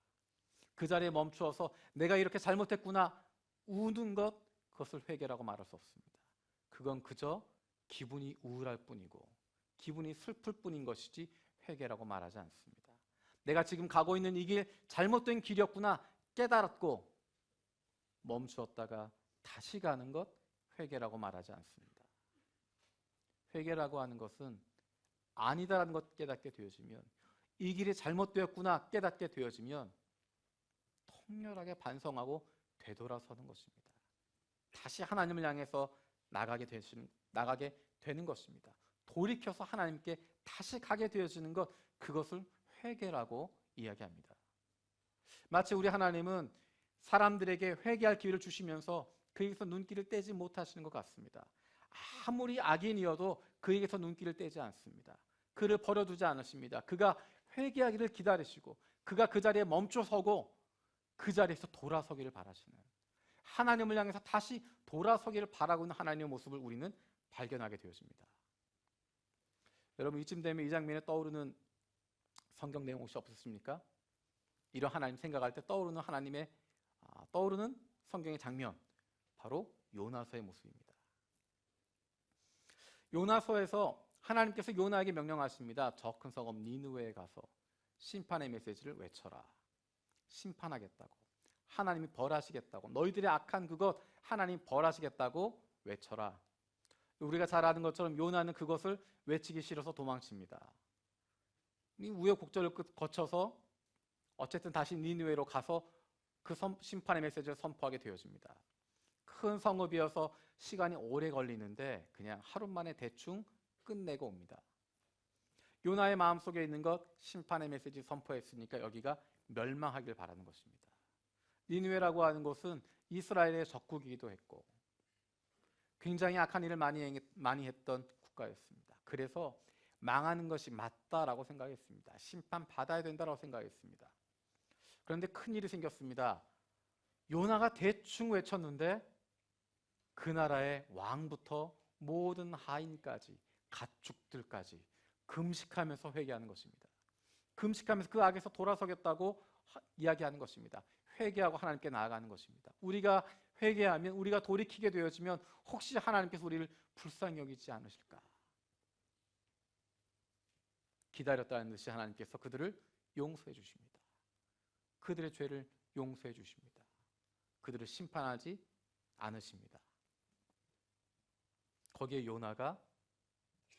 그 자리에 멈추어서 내가 이렇게 잘못했구나 우는 것, 그것을 회개라고 말할 수 없습니다. 그건 그저 기분이 우울할 뿐이고 기분이 슬플 뿐인 것이지 회개라고 말하지 않습니다. 내가 지금 가고 있는 이 길 잘못된 길이었구나 깨달았고 멈추었다가 다시 가는 것, 회개라고 말하지 않습니다. 회개라고 하는 것은 아니다라는 것 깨닫게 되어지면, 이 길이 잘못되었구나 깨닫게 되어지면 통렬하게 반성하고 되돌아서는 것입니다. 다시 하나님을 향해서 나가게 되는 것입니다. 돌이켜서 하나님께 다시 가게 되어지는 것, 그것을 회개라고 이야기합니다. 마치 우리 하나님은 사람들에게 회개할 기회를 주시면서 그에게서 눈길을 떼지 못하시는 것 같습니다. 아무리 악인이어도 그에게서 눈길을 떼지 않습니다. 그를 버려두지 않으십니다. 그가 회개하기를 기다리시고 그가 그 자리에 멈춰서고 그 자리에서 돌아서기를 바라시는, 하나님을 향해서 다시 돌아서기를 바라고 있는 하나님의 모습을 우리는 발견하게 되어집니다. 여러분, 이쯤 되면 이 장면에 떠오르는 성경 내용 혹시 없으십니까? 이런 하나님 생각할 때 떠오르는 성경의 장면, 바로 요나서의 모습입니다. 요나서에서 하나님께서 요나에게 명령하십니다. 저 큰 성읍 니느웨에 가서 심판의 메시지를 외쳐라. 심판하겠다고, 하나님이 벌하시겠다고, 너희들의 악한 그것 하나님 벌하시겠다고 외쳐라. 우리가 잘 아는 것처럼 요나는 그것을 외치기 싫어서 도망칩니다. 이 우여곡절을 거쳐서 어쨌든 다시 니느웨로 가서 그 심판의 메시지를 선포하게 되어집니다. 큰 성읍이어서 시간이 오래 걸리는데 그냥 하루 만에 대충 끝내고 옵니다. 요나의 마음속에 있는 것, 심판의 메시지 선포했으니까 여기가 멸망하길 바라는 것입니다. 니느웨라고 하는 곳은 이스라엘의 적국이기도 했고 굉장히 악한 일을 많이 했던 국가였습니다. 그래서 망하는 것이 맞다라고 생각했습니다. 심판받아야 된다라고 생각했습니다. 그런데 큰일이 생겼습니다. 요나가 대충 외쳤는데 그 나라의 왕부터 모든 하인까지 가축들까지 금식하면서 회개하는 것입니다. 금식하면서 그 악에서 돌아서겠다고 이야기하는 것입니다. 회개하고 하나님께 나아가는 것입니다. 우리가 회개하면, 우리가 돌이키게 되어지면 혹시 하나님께서 우리를 불쌍히 여기지 않으실까? 기다렸다는 듯이 하나님께서 그들을 용서해 주십니다. 그들의 죄를 용서해 주십니다. 그들을 심판하지 않으십니다. 거기에 요나가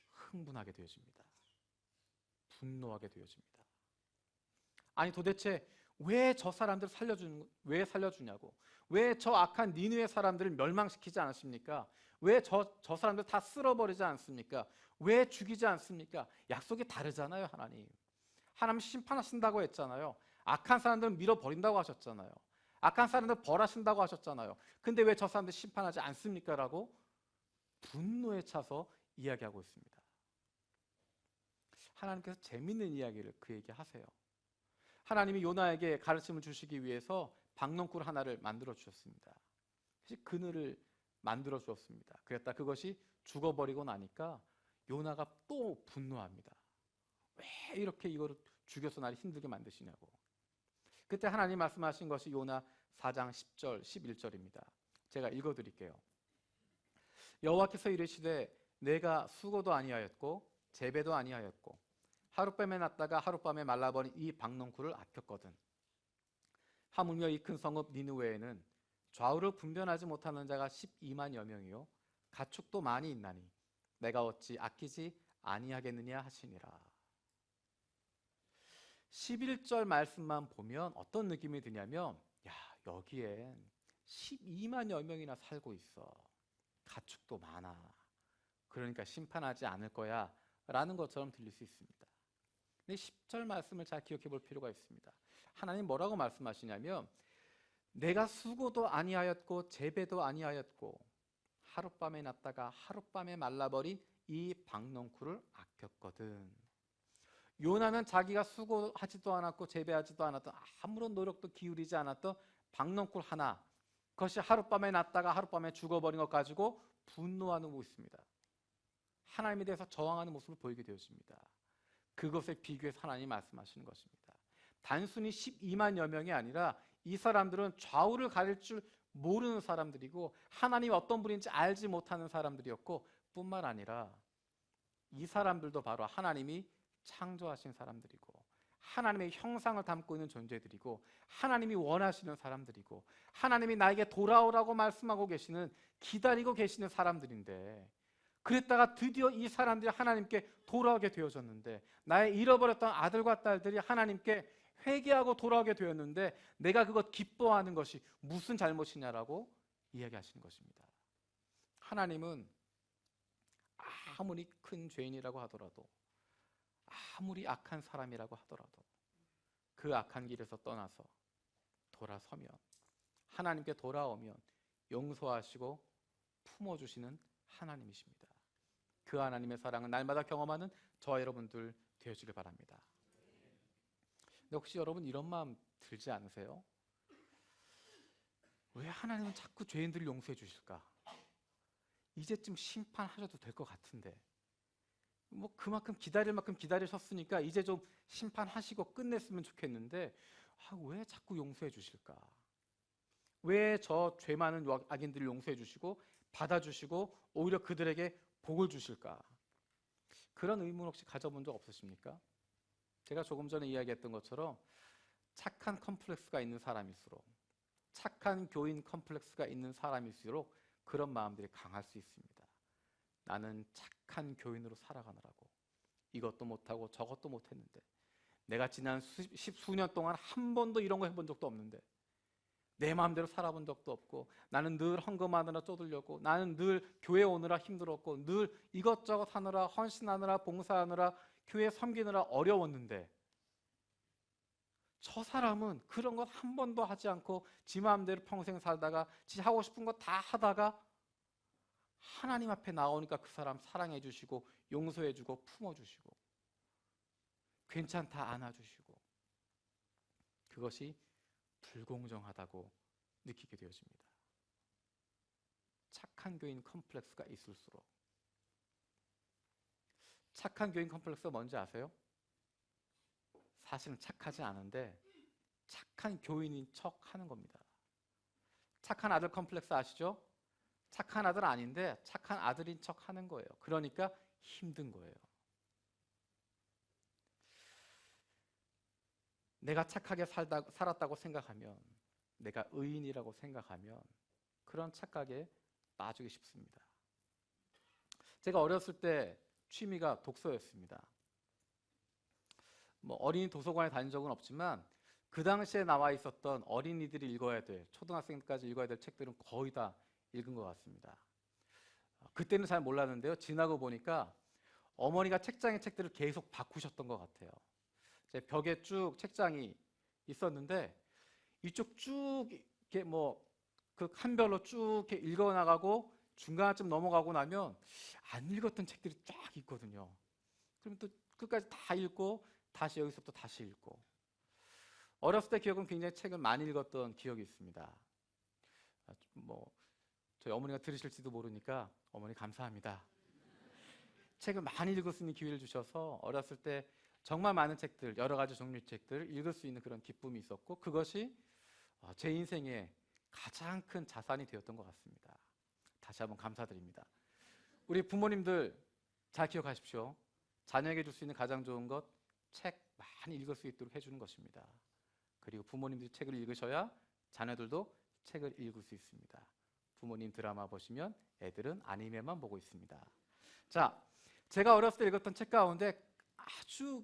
흥분하게 되어집니다. 분노하게 되어집니다. 아니 도대체 왜 저 사람들 왜 살려주냐고, 왜 저 악한 니느웨 사람들을 멸망시키지 않으십니까? 왜 저 사람들 다 쓸어버리지 않습니까? 왜 죽이지 않습니까? 약속이 다르잖아요. 하나님 심판하신다고 했잖아요. 악한 사람들은 밀어버린다고 하셨잖아요. 악한 사람들 벌하신다고 하셨잖아요. 근데 왜 저 사람들 심판하지 않습니까? 라고 분노에 차서 이야기하고 있습니다. 하나님께서 재밌는 이야기를 그에게 하세요. 하나님이 요나에게 가르침을 주시기 위해서 박넝쿨 하나를 만들어 주셨습니다. 그늘을 만들어 주었습니다. 그랬다 그것이 죽어버리고 나니까 요나가 또 분노합니다. 왜 이렇게 이거를 죽여서 나를 힘들게 만드시냐고. 그때 하나님 말씀하신 것이 요나 4장 10절 11절입니다. 제가 읽어드릴게요. 여호와께서 이르시되 내가 수고도 아니하였고 재배도 아니하였고 하룻밤에 났다가 하룻밤에 말라버린 이 박넝쿨을 아꼈거든. 하물며 이 큰 성읍 니느웨에는 좌우를 분별하지 못하는 자가 12만여 명이요 가축도 많이 있나니 내가 어찌 아끼지 아니하겠느냐 하시니라. 11절 말씀만 보면 어떤 느낌이 드냐면, 야, 여기엔 12만여 명이나 살고 있어. 가축도 많아. 그러니까 심판하지 않을 거야 라는 것처럼 들릴 수 있습니다. 근데 10절 말씀을 잘 기억해 볼 필요가 있습니다. 하나님 뭐라고 말씀하시냐면, 내가 수고도 아니하였고 재배도 아니하였고 하룻밤에 났다가 하룻밤에 말라버린 이 박넝쿨을 아꼈거든. 요나는 자기가 수고하지도 않았고 재배하지도 않았던, 아무런 노력도 기울이지 않았던 박넝쿨 하나, 그것이 하룻밤에 났다가 하룻밤에 죽어버린 것 가지고 분노하는 모습입니다. 하나님에 대해서 저항하는 모습을 보이게 되었습니다. 그것에 비교해서 하나님이 말씀하시는 것입니다. 단순히 12만여 명이 아니라 이 사람들은 좌우를 가릴 줄 모르는 사람들이고 하나님이 어떤 분인지 알지 못하는 사람들이었고, 뿐만 아니라 이 사람들도 바로 하나님이 창조하신 사람들이고 하나님의 형상을 담고 있는 존재들이고 하나님이 원하시는 사람들이고 하나님이 나에게 돌아오라고 말씀하고 계시는, 기다리고 계시는 사람들인데, 그랬다가 드디어 이 사람들이 하나님께 돌아오게 되어졌는데, 나의 잃어버렸던 아들과 딸들이 하나님께 회개하고 돌아오게 되었는데 내가 그것 기뻐하는 것이 무슨 잘못이냐라고 이야기하시는 것입니다. 하나님은 아무리 큰 죄인이라고 하더라도, 아무리 악한 사람이라고 하더라도 그 악한 길에서 떠나서 돌아서면, 하나님께 돌아오면 용서하시고 품어주시는 하나님이십니다. 그 하나님의 사랑은 날마다 경험하는 저와 여러분들 되어지길 바랍니다. 근데 혹시 여러분 이런 마음 들지 않으세요? 왜 하나님은 자꾸 죄인들을 용서해 주실까? 이제쯤 심판하셔도 될 것 같은데, 뭐 그만큼 기다릴 만큼 기다리셨으니까 이제 좀 심판하시고 끝냈으면 좋겠는데, 왜 자꾸 용서해 주실까? 왜 저 죄 많은 악인들을 용서해 주시고 받아주시고 오히려 그들에게 복을 주실까? 그런 의문 혹시 가져본 적 없으십니까? 제가 조금 전에 이야기했던 것처럼 착한 컴플렉스가 있는 사람일수록, 착한 교인 컴플렉스가 있는 사람일수록 그런 마음들이 강할 수 있습니다. 나는 착한 교인으로 살아가느라고 이것도 못하고 저것도 못했는데, 내가 지난 십수년 동안 한 번도 이런 거 해본 적도 없는데, 내 마음대로 살아본 적도 없고, 나는 늘 헌금하느라 쪼들렸고, 나는 늘 교회 오느라 힘들었고, 늘 이것저것 하느라, 헌신하느라, 봉사하느라, 교회 섬기느라 어려웠는데, 저 사람은 그런 것 한 번도 하지 않고 지 마음대로 평생 살다가 지 하고 싶은 거 다 하다가 하나님 앞에 나오니까 그 사람 사랑해 주시고 용서해 주고 품어 주시고 괜찮다 안아주시고, 그것이 불공정하다고 느끼게 되어집니다. 착한 교인 컴플렉스가 있을수록, 착한 교인 컴플렉스가 뭔지 아세요? 사실은 착하지 않은데 착한 교인인 척 하는 겁니다. 착한 아들 컴플렉스 아시죠? 착한 아들 아닌데 착한 아들인 척 하는 거예요. 그러니까 힘든 거예요. 내가 착하게 살았다고 생각하면, 내가 의인이라고 생각하면 그런 착각에 빠지기 쉽습니다. 제가 어렸을 때 취미가 독서였습니다. 어린이 도서관에 다닌 적은 없지만 그 당시에 나와 있었던 어린이들이 읽어야 될, 초등학생까지 읽어야 될 책들은 거의 다 읽은 것 같습니다. 그때는 잘 몰랐는데요. 지나고 보니까 어머니가 책장에 책들을 계속 바꾸셨던 것 같아요. 제 벽에 쭉 책장이 있었는데 이쪽 쭉 이렇게 그 칸별로 쭉 이렇게 읽어 나가고 중간쯤 넘어가고 나면 안 읽었던 책들이 쫙 있거든요. 그럼 또 끝까지 다 읽고 다시 여기서 또 다시 읽고. 어렸을 때 기억은 굉장히 책을 많이 읽었던 기억이 있습니다. 저희 어머니가 들으실지도 모르니까 어머니 감사합니다. 책을 많이 읽을 수 있는 기회를 주셔서 어렸을 때 정말 많은 책들, 여러 가지 종류의 책들을 읽을 수 있는 그런 기쁨이 있었고, 그것이 제 인생의 가장 큰 자산이 되었던 것 같습니다. 다시 한번 감사드립니다. 우리 부모님들 잘 기억하십시오. 자녀에게 줄 수 있는 가장 좋은 것, 책 많이 읽을 수 있도록 해주는 것입니다. 그리고 부모님들이 책을 읽으셔야 자녀들도 책을 읽을 수 있습니다. 부모님 드라마 보시면 애들은 아니메만 보고 있습니다. 자, 제가 어렸을 때 읽었던 책 가운데 아주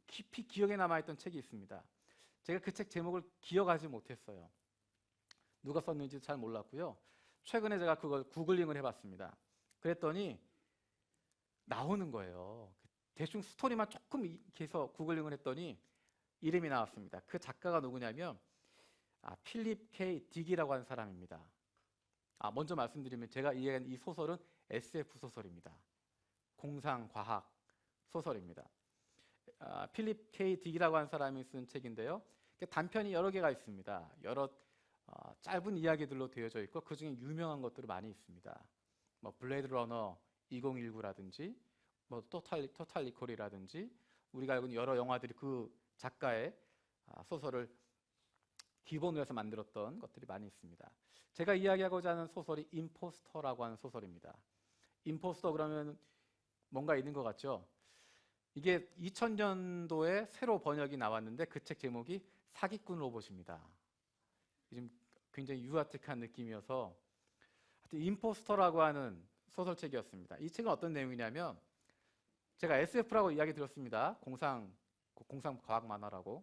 깊이 기억에 남아있던 책이 있습니다. 제가 그 책 제목을 기억하지 못했어요. 누가 썼는지 잘 몰랐고요. 최근에 제가 그걸 구글링을 해봤습니다. 그랬더니 나오는 거예요. 대충 스토리만 조금 이렇게 해서 구글링을 했더니 이름이 나왔습니다. 그 작가가 누구냐면 필립 K. 딕이라고 하는 사람입니다. 먼저 말씀드리면 제가 이해한 이 소설은 SF 소설입니다. 공상과학 소설입니다. 필립 K. 딕이라고 하는 사람이 쓴 책인데요. 단편이 여러 개가 있습니다. 여러 짧은 이야기들로 되어져 있고 그 중에 유명한 것들이 많이 있습니다. 블레이드 러너 2019라든지 토탈 리콜이라든지 우리가 알고 있는 여러 영화들이 그 작가의 소설을 기본으로 해서 만들었던 것들이 많이 있습니다. 제가 이야기하고자 하는 소설이 임포스터라고 하는 소설입니다. 임포스터 그러면 뭔가 있는 것 같죠? 이게 2000년도에 새로 번역이 나왔는데 그 책 제목이 사기꾼 로봇입니다. 지금 굉장히 유아틱한 느낌이어서 하여튼 임포스터라고 하는 소설책이었습니다. 이 책은 어떤 내용이냐면 제가 SF라고 이야기 들었습니다. 공상과학 만화라고.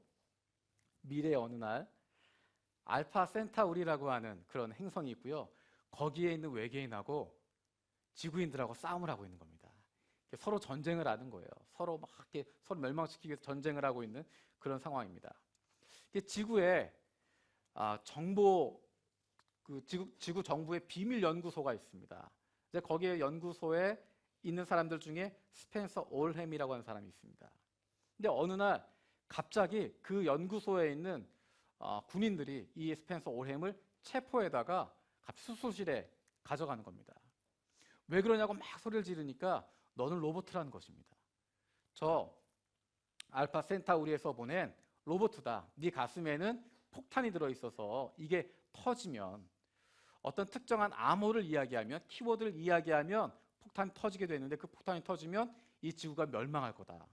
미래의 어느 날 알파 센타우리라고 하는 그런 행성이 있고요. 거기에 있는 외계인하고 지구인들하고 싸움을 하고 있는 겁니다. 서로 전쟁을 하는 거예요. 서로 멸망시키기 위해서 전쟁을 하고 있는 그런 상황입니다. 지구에 지구 정부의 비밀 연구소가 있습니다. 이제 거기에 연구소에 있는 사람들 중에 스펜서 올햄이라고 하는 사람이 있습니다. 근데 어느 날 갑자기 그 연구소에 있는 군인들이 이 스펜서 올햄을 체포해다가 수술실에 가져가는 겁니다. 왜 그러냐고 막 소리를 지르니까 너는 로봇이라는 것입니다. 저 알파 센타우리에서 보낸 로봇이다. 네 가슴에는 폭탄이 들어있어서 이게 터지면 어떤 특정한 암호를 이야기하면 키워드를 이야기하면 폭탄이 터지게 되는데 그 폭탄이 터지면 이 지구가 멸망할 거다.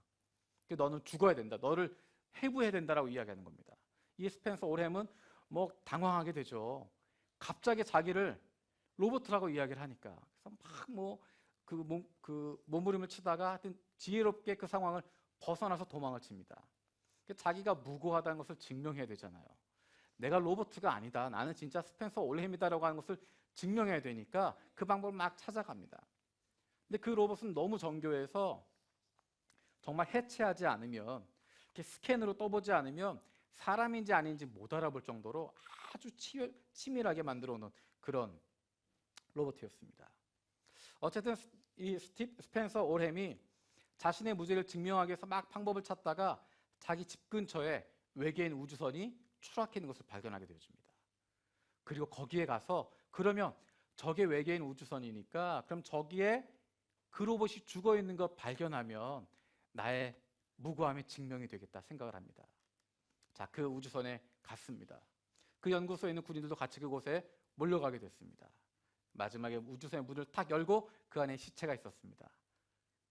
너는 죽어야 된다. 너를 해부해야 된다라고 이야기하는 겁니다. 이 스펜서 올햄은 당황하게 되죠. 갑자기 자기를 로봇이라고 이야기를 하니까 그래서 몸부림을 치다가 하여튼 지혜롭게 그 상황을 벗어나서 도망을 칩니다. 자기가 무고하다는 것을 증명해야 되잖아요. 내가 로봇가 아니다. 나는 진짜 스펜서 올햄이다라고 하는 것을 증명해야 되니까 그 방법을 막 찾아갑니다. 근데 그 로봇은 너무 정교해서 정말 해체하지 않으면 이렇게 스캔으로 떠보지 않으면 사람인지 아닌지 못 알아볼 정도로 아주 치밀하게 만들어 놓은 그런 로봇이었습니다. 어쨌든 이 스펜서 올햄이 자신의 무죄를 증명하기 위해서 막 방법을 찾다가 자기 집 근처에 외계인 우주선이 추락해 있는 것을 발견하게 되어집니다. 그리고 거기에 가서 그러면 저게 외계인 우주선이니까 그럼 저기에 그 로봇이 죽어 있는 것 발견하면 나의 무고함이 증명이 되겠다 생각을 합니다. 자, 그 우주선에 갔습니다. 그 연구소에 있는 군인들도 같이 그곳에 몰려가게 됐습니다. 마지막에 우주선의 문을 탁 열고 그 안에 시체가 있었습니다.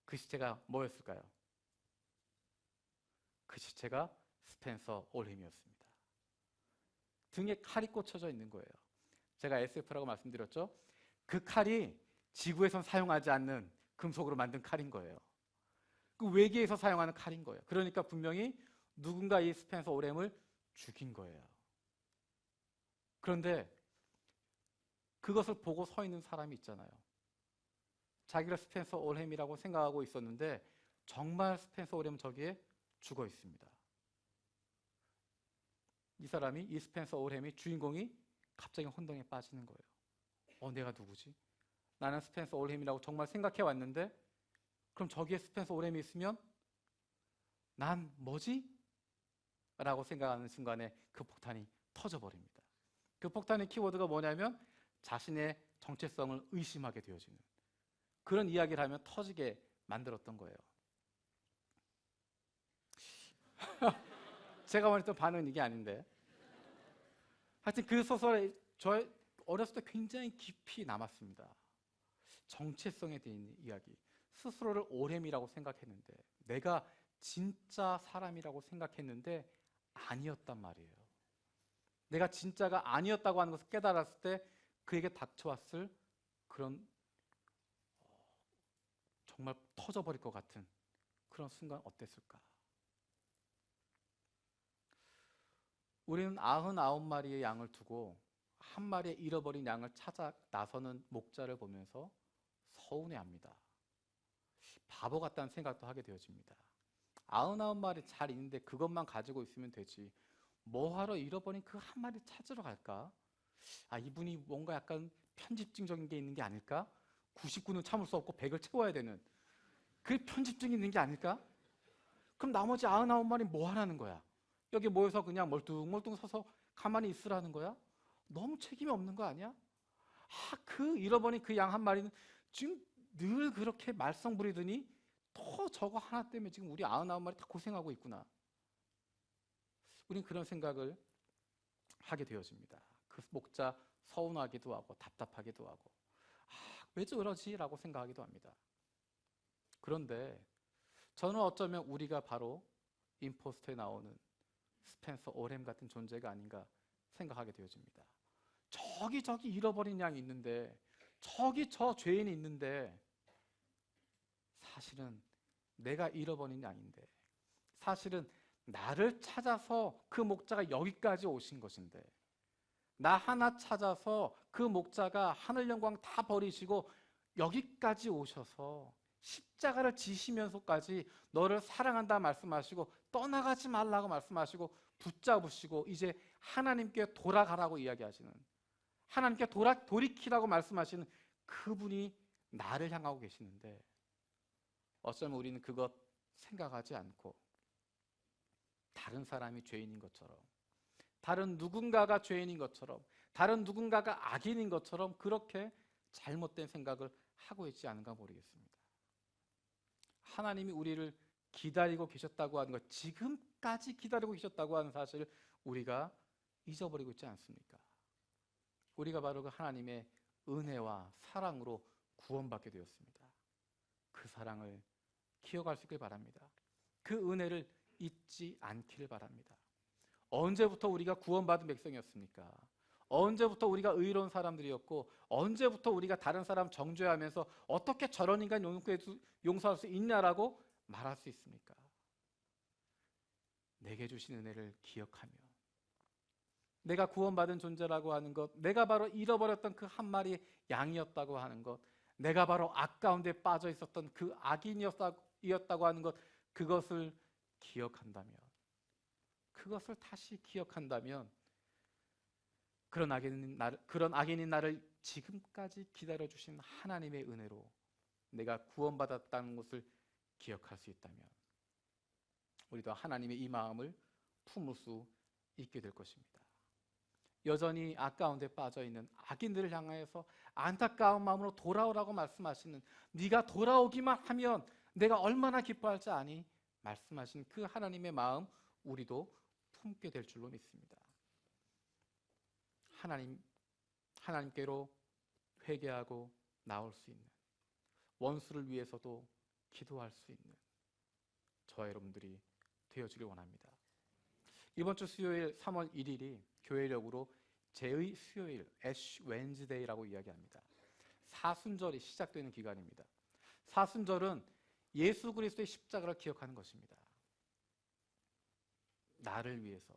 그 시체가 뭐였을까요? 그 시체가 스펜서 올햄이었습니다. 등에 칼이 꽂혀져 있는 거예요. 제가 SF라고 말씀드렸죠. 그 칼이 지구에선 사용하지 않는 금속으로 만든 칼인 거예요. 그 외계에서 사용하는 칼인 거예요. 그러니까 분명히 누군가 이 스펜서 올햄을 죽인 거예요. 그런데 그것을 보고 서 있는 사람이 있잖아요. 자기가 스펜서 올햄이라고 생각하고 있었는데 정말 스펜서 올햄은 저기에 죽어 있습니다. 이 사람이, 이 스펜서 올햄이, 주인공이 갑자기 혼돈에 빠지는 거예요. 내가 누구지? 나는 스펜서 올햄이라고 정말 생각해 왔는데 그럼 저기에 스펜서 올햄이 있으면 난 뭐지? 라고 생각하는 순간에 그 폭탄이 터져버립니다. 그 폭탄의 키워드가 뭐냐면 자신의 정체성을 의심하게 되어지는 그런 이야기를 하면 터지게 만들었던 거예요. 제가 원했던 반응은 이게 아닌데, 하여튼 그 소설에 저 어렸을 때 굉장히 깊이 남았습니다. 정체성에 대한 이야기. 스스로를 올햄이라고 생각했는데, 내가 진짜 사람이라고 생각했는데 아니었단 말이에요. 내가 진짜가 아니었다고 하는 것을 깨달았을 때 그에게 닥쳐왔을 그런 정말 터져버릴 것 같은 그런 순간 어땠을까? 우리는 99마리의 양을 두고 한 마리의 잃어버린 양을 찾아 나서는 목자를 보면서 서운해합니다. 바보 같다는 생각도 하게 되어집니다. 99마리 잘 있는데 그것만 가지고 있으면 되지. 뭐하러 잃어버린 그 한 마리 찾으러 갈까? 이분이 뭔가 약간 편집증적인 게 있는 게 아닐까? 99는 참을 수 없고 100을 채워야 되는 그 편집증이 있는 게 아닐까? 그럼 나머지 99마리 뭐 하라는 거야? 여기 모여서 그냥 멀뚱멀뚱 서서 가만히 있으라는 거야? 너무 책임이 없는 거 아니야? 그 잃어버린 그 양 한 마리는 지금 늘 그렇게 말썽 부리더니 또 저거 하나 때문에 지금 우리 99마리 다 고생하고 있구나. 우린 그런 생각을 하게 되어집니다. 그 목자 서운하기도 하고 답답하기도 하고 왜 저러지? 라고 생각하기도 합니다. 그런데 저는 어쩌면 우리가 바로 임포스터에 나오는 스펜서 올햄 같은 존재가 아닌가 생각하게 되어집니다. 저기 잃어버린 양이 있는데 저기 저 죄인이 있는데 사실은 내가 잃어버린 양인데 사실은 나를 찾아서 그 목자가 여기까지 오신 것인데 나 하나 찾아서 그 목자가 하늘 영광 다 버리시고 여기까지 오셔서 십자가를 지시면서까지 너를 사랑한다 말씀하시고 떠나가지 말라고 말씀하시고 붙잡으시고 이제 하나님께 돌아가라고 이야기하시는 하나님께 돌이키라고 말씀하시는 그분이 나를 향하고 계시는데 어쩌면 우리는 그것 생각하지 않고 다른 사람이 죄인인 것처럼 다른 누군가가 죄인인 것처럼 다른 누군가가 악인인 것처럼 그렇게 잘못된 생각을 하고 있지 않은가 모르겠습니다. 하나님이 우리를 기다리고 계셨다고 하는 것, 지금까지 기다리고 계셨다고 하는 사실을 우리가 잊어버리고 있지 않습니까? 우리가 바로 그 하나님의 은혜와 사랑으로 구원받게 되었습니다. 그 사랑을 기억할 수 있길 바랍니다. 그 은혜를 잊지 않기를 바랍니다. 언제부터 우리가 구원받은 백성이었습니까? 언제부터 우리가 의로운 사람들이었고 언제부터 우리가 다른 사람 정죄하면서 어떻게 저런 인간 용서할 수 있냐라고 말할 수 있습니까? 내게 주신 은혜를 기억하며 내가 구원받은 존재라고 하는 것, 내가 바로 잃어버렸던 그 한 마리의 양이었다고 하는 것, 내가 바로 악 가운데 빠져 있었던 그 악인이었다고 하는 것, 그것을 기억한다면 그것을 다시 기억한다면 그런 악인인 나를 지금까지 기다려주신 하나님의 은혜로 내가 구원받았다는 것을 기억할 수 있다면 우리도 하나님의 이 마음을 품을 수 있게 될 것입니다. 여전히 악 가운데 빠져있는 악인들을 향하여서 안타까운 마음으로 돌아오라고 말씀하시는 네가 돌아오기만 하면 내가 얼마나 기뻐할지 아니 말씀하신 그 하나님의 마음 우리도 품게 될 줄로 믿습니다. 하나님께로 회개하고 나올 수 있는 원수를 위해서도 기도할 수 있는 저와 여러분들이 되어주길 원합니다. 이번 주 수요일 3월 1일이 교회력으로 제의 수요일, 애쉬 웬즈데이라고 이야기합니다. 사순절이 시작되는 기간입니다. 사순절은 예수 그리스도의 십자가를 기억하는 것입니다. 나를 위해서,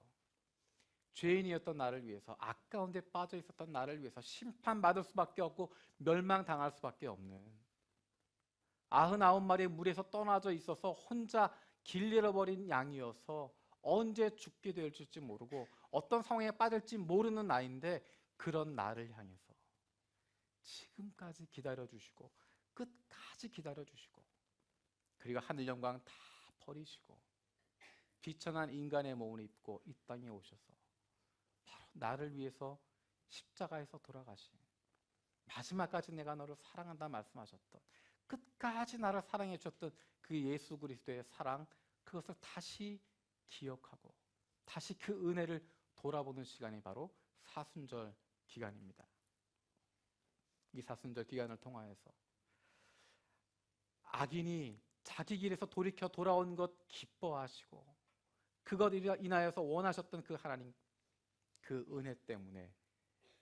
죄인이었던 나를 위해서, 악 가운데 빠져 있었던 나를 위해서 심판받을 수밖에 없고 멸망당할 수밖에 없는 99마리의 물에서 떠나져 있어서 혼자 길 잃어버린 양이어서 언제 죽게 될지 모르고 어떤 상황에 빠질지 모르는 나인데, 그런 나를 향해서 지금까지 기다려주시고 끝까지 기다려주시고, 그리고 하늘 영광 다 버리시고 비천한 인간의 몸을 입고 이 땅에 오셔서 바로 나를 위해서 십자가에서 돌아가신, 마지막까지 내가 너를 사랑한다 말씀하셨던, 끝까지 나를 사랑해 주셨던 그 예수 그리스도의 사랑, 그것을 다시 기억하고 다시 그 은혜를 돌아보는 시간이 바로 사순절 기간입니다. 이 사순절 기간을 통하여서 악인이 자기 길에서 돌이켜 돌아온 것 기뻐하시고, 그것 인하여서 원하셨던 그 하나님, 그 은혜 때문에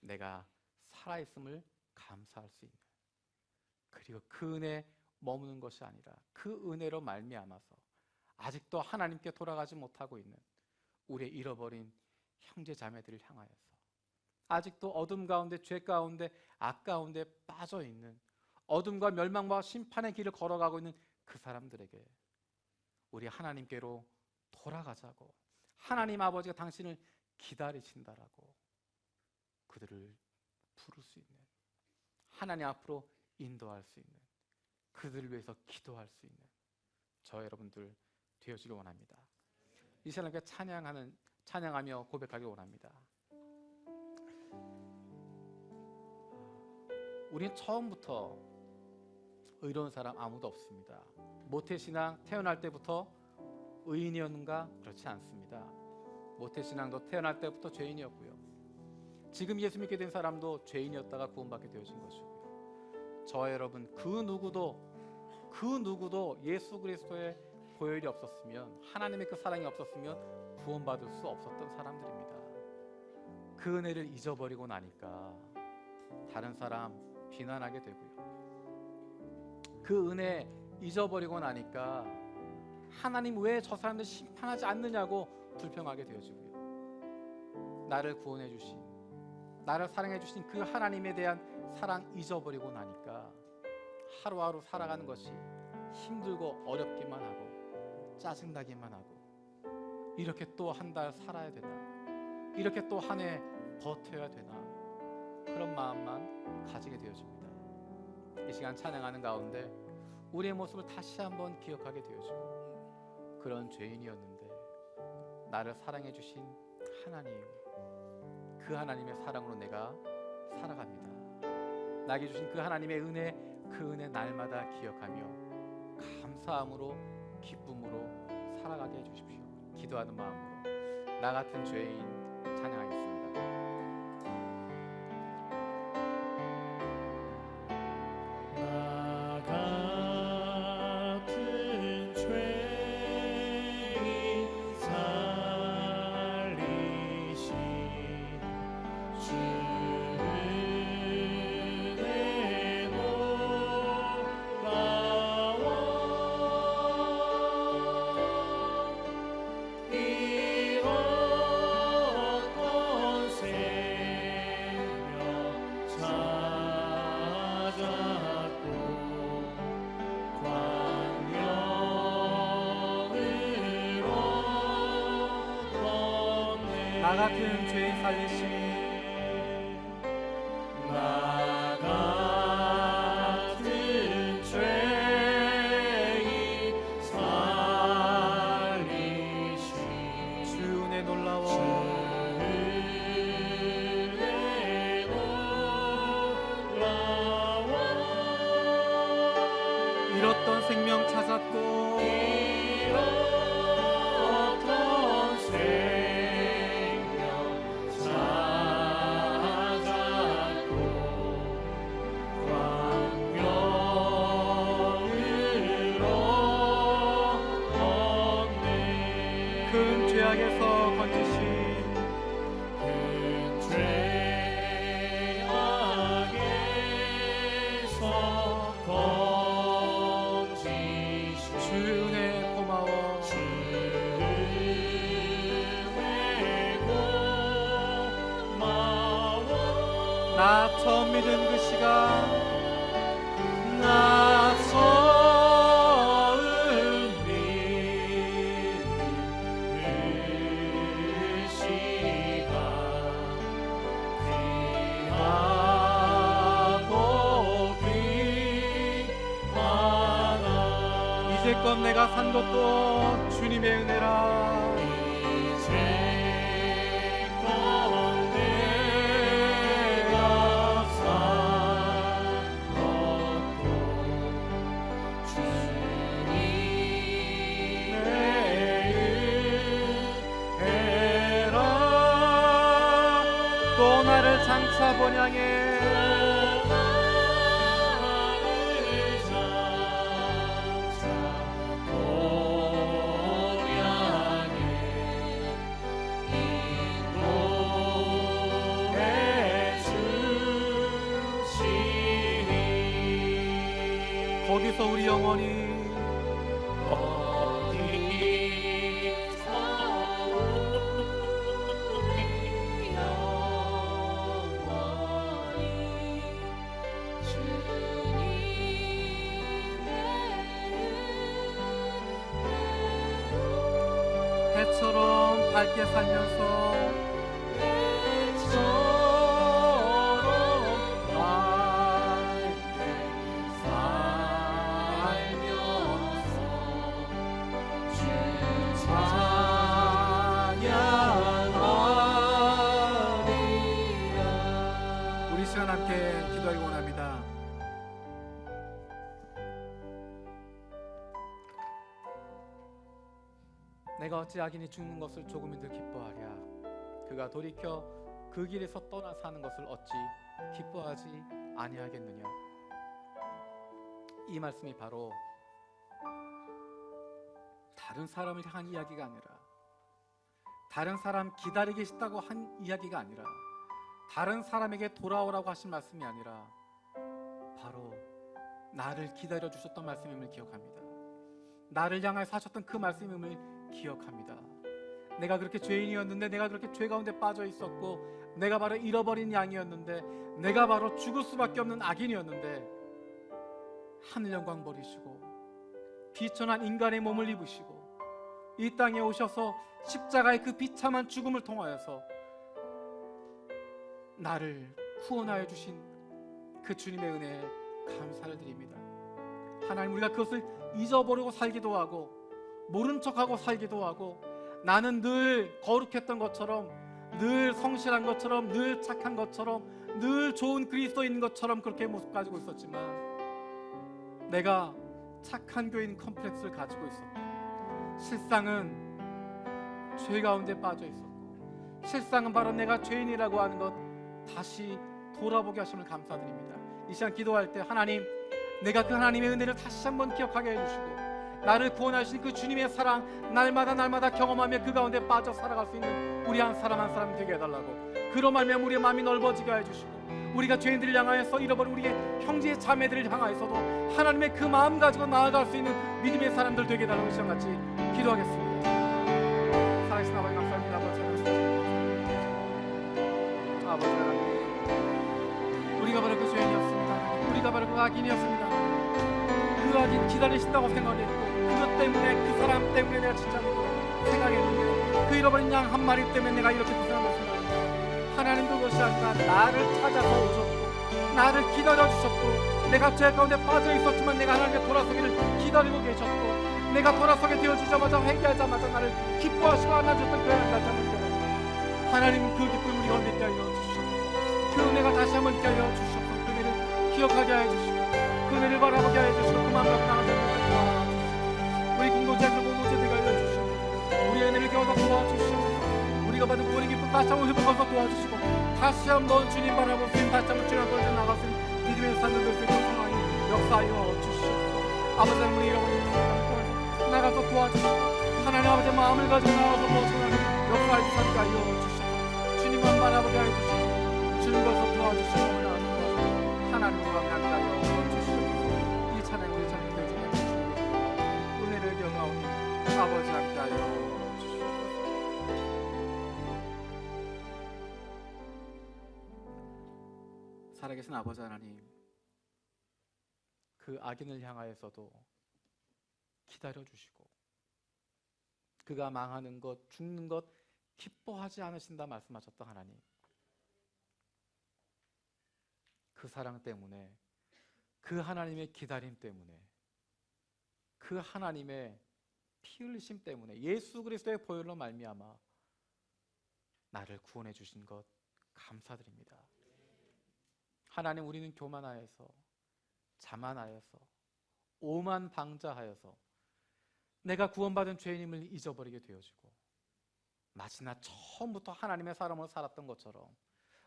내가 살아있음을 감사할 수 있는, 그리고 그 은혜에 머무는 것이 아니라 그 은혜로 말미암아서 아직도 하나님께 돌아가지 못하고 있는 우리의 잃어버린 형제 자매들을 향하여서, 아직도 어둠 가운데, 죄 가운데, 악 가운데 빠져 있는, 어둠과 멸망과 심판의 길을 걸어가고 있는 그 사람들에게 우리 하나님께로 돌아가자고, 하나님 아버지가 당신을 기다리신다라고 그들을 부를 수 있는, 하나님 앞으로 인도할 수 있는, 그들을 위해서 기도할 수 있는 저 여러분들 되어지길 원합니다. 이 시간에 찬양하며 고백하길 원합니다. 우린 처음부터 의로운 사람 아무도 없습니다. 모태신앙 태어날 때부터 의인이었는가? 그렇지 않습니다. 모태신앙도 태어날 때부터 죄인이었고요, 지금 예수 믿게 된 사람도 죄인이었다가 구원받게 되어진 것이고요, 저와 여러분 그 누구도 예수 그리스도의 보혈이 없었으면, 하나님의 그 사랑이 없었으면 구원받을 수 없었던 사람들입니다. 그 은혜를 잊어버리고 나니까 다른 사람 비난하게 되고요, 그 은혜 잊어버리고 나니까 하나님 왜 저 사람들 심판하지 않느냐고 불평하게 되어지고요, 나를 구원해 주신, 나를 사랑해 주신 그 하나님에 대한 사랑 잊어버리고 나니까 하루하루 살아가는 것이 힘들고 어렵기만 하고 짜증나기만 하고, 이렇게 또 한 달 살아야 되나, 이렇게 또 한 해 버텨야 되나, 그런 마음만 가지게 되어집니다. 이 시간 찬양하는 가운데 우리의 모습을 다시 한번 기억하게 되어지고, 그런 죄인이었는데 나를 사랑해 주신 하나님, 그 하나님의 사랑으로 내가 살아갑니다. 나에게 주신 그 하나님의 은혜, 그 은혜 날마다 기억하며 감사함으로, 기쁨으로 살아가게 해주십시오. 기도하는 마음으로 나 같은 죄인 찬양하겠습니다. 나 같은 죄인 살리신, 나 같은 죄인 살리신 주 은혜 놀라워, 주 은혜 놀라워, 잃었던 생명 찾았고, 나 처음 믿은 그 시간, 나 처음 믿은 그 시간, 귀하고 귀하다. 이제껏 내가 산 것도 주님의 은혜라. 또 나를 장차 번향해 거기서 우리 영원히 해처럼 밝게 살면서 우리 시간 함께 기도하기 원합니다. 내가 어찌 악인이 죽는 것을 조금이들 기뻐하랴. 그가 돌이켜 그 길에서 떠나 사는 것을 어찌 기뻐하지 아니하겠느냐. 이 말씀이 바로 다른 사람을 향한 이야기가 아니라, 다른 사람 기다리기 싶다고 한 이야기가 아니라, 다른 사람에게 돌아오라고 하신 말씀이 아니라 바로 나를 기다려 주셨던 말씀임을 기억합니다. 나를 향하여 하셨던 그 말씀임을 기억합니다. 내가 그렇게 죄인이었는데, 내가 그렇게 죄 가운데 빠져 있었고, 내가 바로 잃어버린 양이었는데, 내가 바로 죽을 수밖에 없는 악인이었는데, 하늘 영광 버리시고 비천한 인간의 몸을 입으시고 이 땅에 오셔서 십자가의 그 비참한 죽음을 통하여서 나를 후원하여 주신 그 주님의 은혜에 감사를 드립니다. 하나님, 우리가 그것을 잊어버리고 살기도 하고 모른 척하고 살기도 하고, 나는 늘 거룩했던 것처럼, 늘 성실한 것처럼, 늘 착한 것처럼, 늘 좋은 그리스도인 것처럼 그렇게 모습 가지고 있었지만, 내가 착한 교인 컴플렉스를 가지고 있었고, 실상은 죄 가운데 빠져 있었고, 실상은 바로 내가 죄인이라고 하는 것 다시 돌아보게 하심을 감사드립니다. 이 시간 기도할 때 하나님, 내가 그 하나님의 은혜를 다시 한번 기억하게 해주시고, 나를 구원하신 그 주님의 사랑 날마다 경험하며 그 가운데 빠져 살아갈 수 있는 우리 한 사람 한 사람 되게 해달라고, 그로 말미암아 우리의 마음이 넓어지게 해주시고, 우리가 죄인들을 향하여서 잃어버린 우리의 형제 자매들을 향하여서도 하나님의 그 마음 가지고 나아갈 수 있는 믿음의 사람들 되게 해달라고 이 시간 같이 기도하겠습니다. 살아계신 아버지 감사합니다. 아버지 하나님, 우리가 바로 그 죄인이었습니다. 우리가 바로 그 악인이었습니다. 그 악인 기다리신다고 생각했고, 그것 때문에, 그 사람 때문에 내가 진짜 생각했는데, 그 잃어버린 양 한 마리 때문에 내가 이렇게 고생하고 있습니다. 하나님, 그것이 아니라 나를 찾아서 오셨고, 나를 기다려주셨고, 내가 죄 가운데 빠져 있었지만 내가 하나님의 돌아서기를 기다리고 계셨고, 내가 돌아서게 되어지자마자 회개하자마자 나를 기뻐하시고 안아줬던 그 하나님, 다시 한번 기억합니다. 하나님은 그 기쁨을 우리가 믿게 하여 주시옵소서. 그 은혜가 다시 한번 있게 하여 주시옵소서. 그 은혜를 기억하게 하여 주시고, 그 은혜를 바라보게 하여 주시고, 그 마음 갖고 나가게 하여 주시옵소서. 우리 공동체에서 공동체되게 하여 주시옵소서. 우리의 은혜를 겨워서 도와주시옵소서. 우리가 받은 구원의 기쁨 다시 한번 회복해서 도와주시고, 다시 한번 주님 바라볼 수 있는, 다시 한번 주님 앞에 나갈 수 있는 믿음의 삶을 될 수 있는 상황이 역사하여 주시옵소서. 아버지 하나님, 우리 잃어버린 영혼을 나가서 도와주시고, 하나님 아버지 마음을 가지고 나와서 도와주시고 역사해 주시게 하여 주시옵소서. 주님만 바라보게 하여 주시고, 주님께서 도와주시고 하나님과 함께 하여 주시옵소서. 이 찬양 우리 찬양 되게 주시고, 은혜를 경하오니 아버지 함께 하여 주시옵소서. 살아계신 아버지 하나님, 그 악인을 향하여서도 기다려주시고 그가 망하는 것, 죽는 것 기뻐하지 않으신다 말씀하셨던 하나님, 그 사랑 때문에, 그 하나님의 기다림 때문에, 그 하나님의 피 흘리심 때문에, 예수 그리스도의 보혈로 말미암아 나를 구원해 주신 것 감사드립니다. 하나님, 우리는 교만하여서, 자만하여서, 오만방자하여서 내가 구원받은 죄인임을 잊어버리게 되어지고, 마치 나 처음부터 하나님의 사람으로 살았던 것처럼,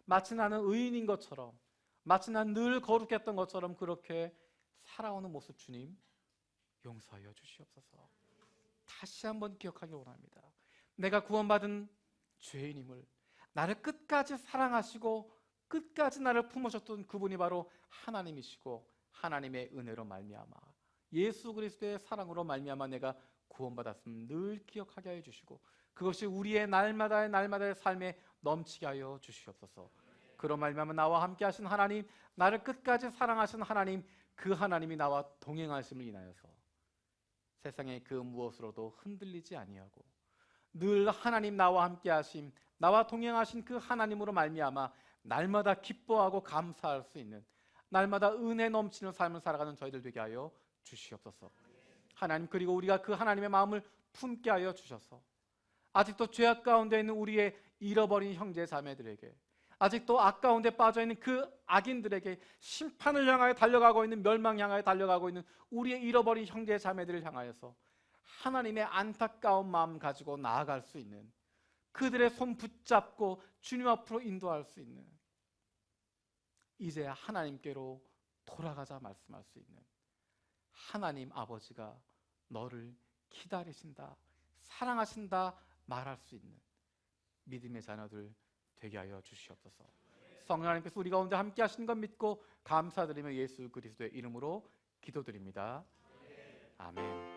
마치 나는 의인인 것처럼, 마치 난 늘 거룩했던 것처럼 그렇게 살아오는 모습, 주님 용서하여 주시옵소서. 다시 한번 기억하기 원합니다. 내가 구원받은 죄인임을, 나를 끝까지 사랑하시고 끝까지 나를 품으셨던 그분이 바로 하나님이시고, 하나님의 은혜로 말미암아, 예수 그리스도의 사랑으로 말미암아 내가 구원받았음을 늘 기억하게 하여 주시고, 그것이 우리의 날마다의 삶에 넘치게 하여 주시옵소서. 그로 말미암아 나와 함께 하신 하나님, 나를 끝까지 사랑하신 하나님, 그 하나님이 나와 동행하심을 인하여서 세상의 그 무엇으로도 흔들리지 아니하고 늘 하나님 나와 함께 하심, 나와 동행하신 그 하나님으로 말미암아 날마다 기뻐하고 감사할 수 있는, 날마다 은혜 넘치는 삶을 살아가는 저희들 되게 하여 주시옵소서. 하나님, 그리고 우리가 그 하나님의 마음을 품게 하여 주셔서 아직도 죄악 가운데 있는 우리의 잃어버린 형제 자매들에게, 아직도 악 가운데 빠져있는 그 악인들에게, 심판을 향하여 달려가고 있는, 멸망 향하여 달려가고 있는 우리의 잃어버린 형제 자매들을 향하여서 하나님의 안타까운 마음 가지고 나아갈 수 있는, 그들의 손 붙잡고 주님 앞으로 인도할 수 있는, 이제 하나님께로 돌아가자 말씀할 수 있는, 하나님 아버지가 너를 기다리신다, 사랑하신다 말할 수 있는 믿음의 자녀들 되게 하여 주시옵소서. 성령 하나님께서 우리 가운데 함께 하시는 것 믿고 감사드리며 예수 그리스도의 이름으로 기도드립니다. 아멘.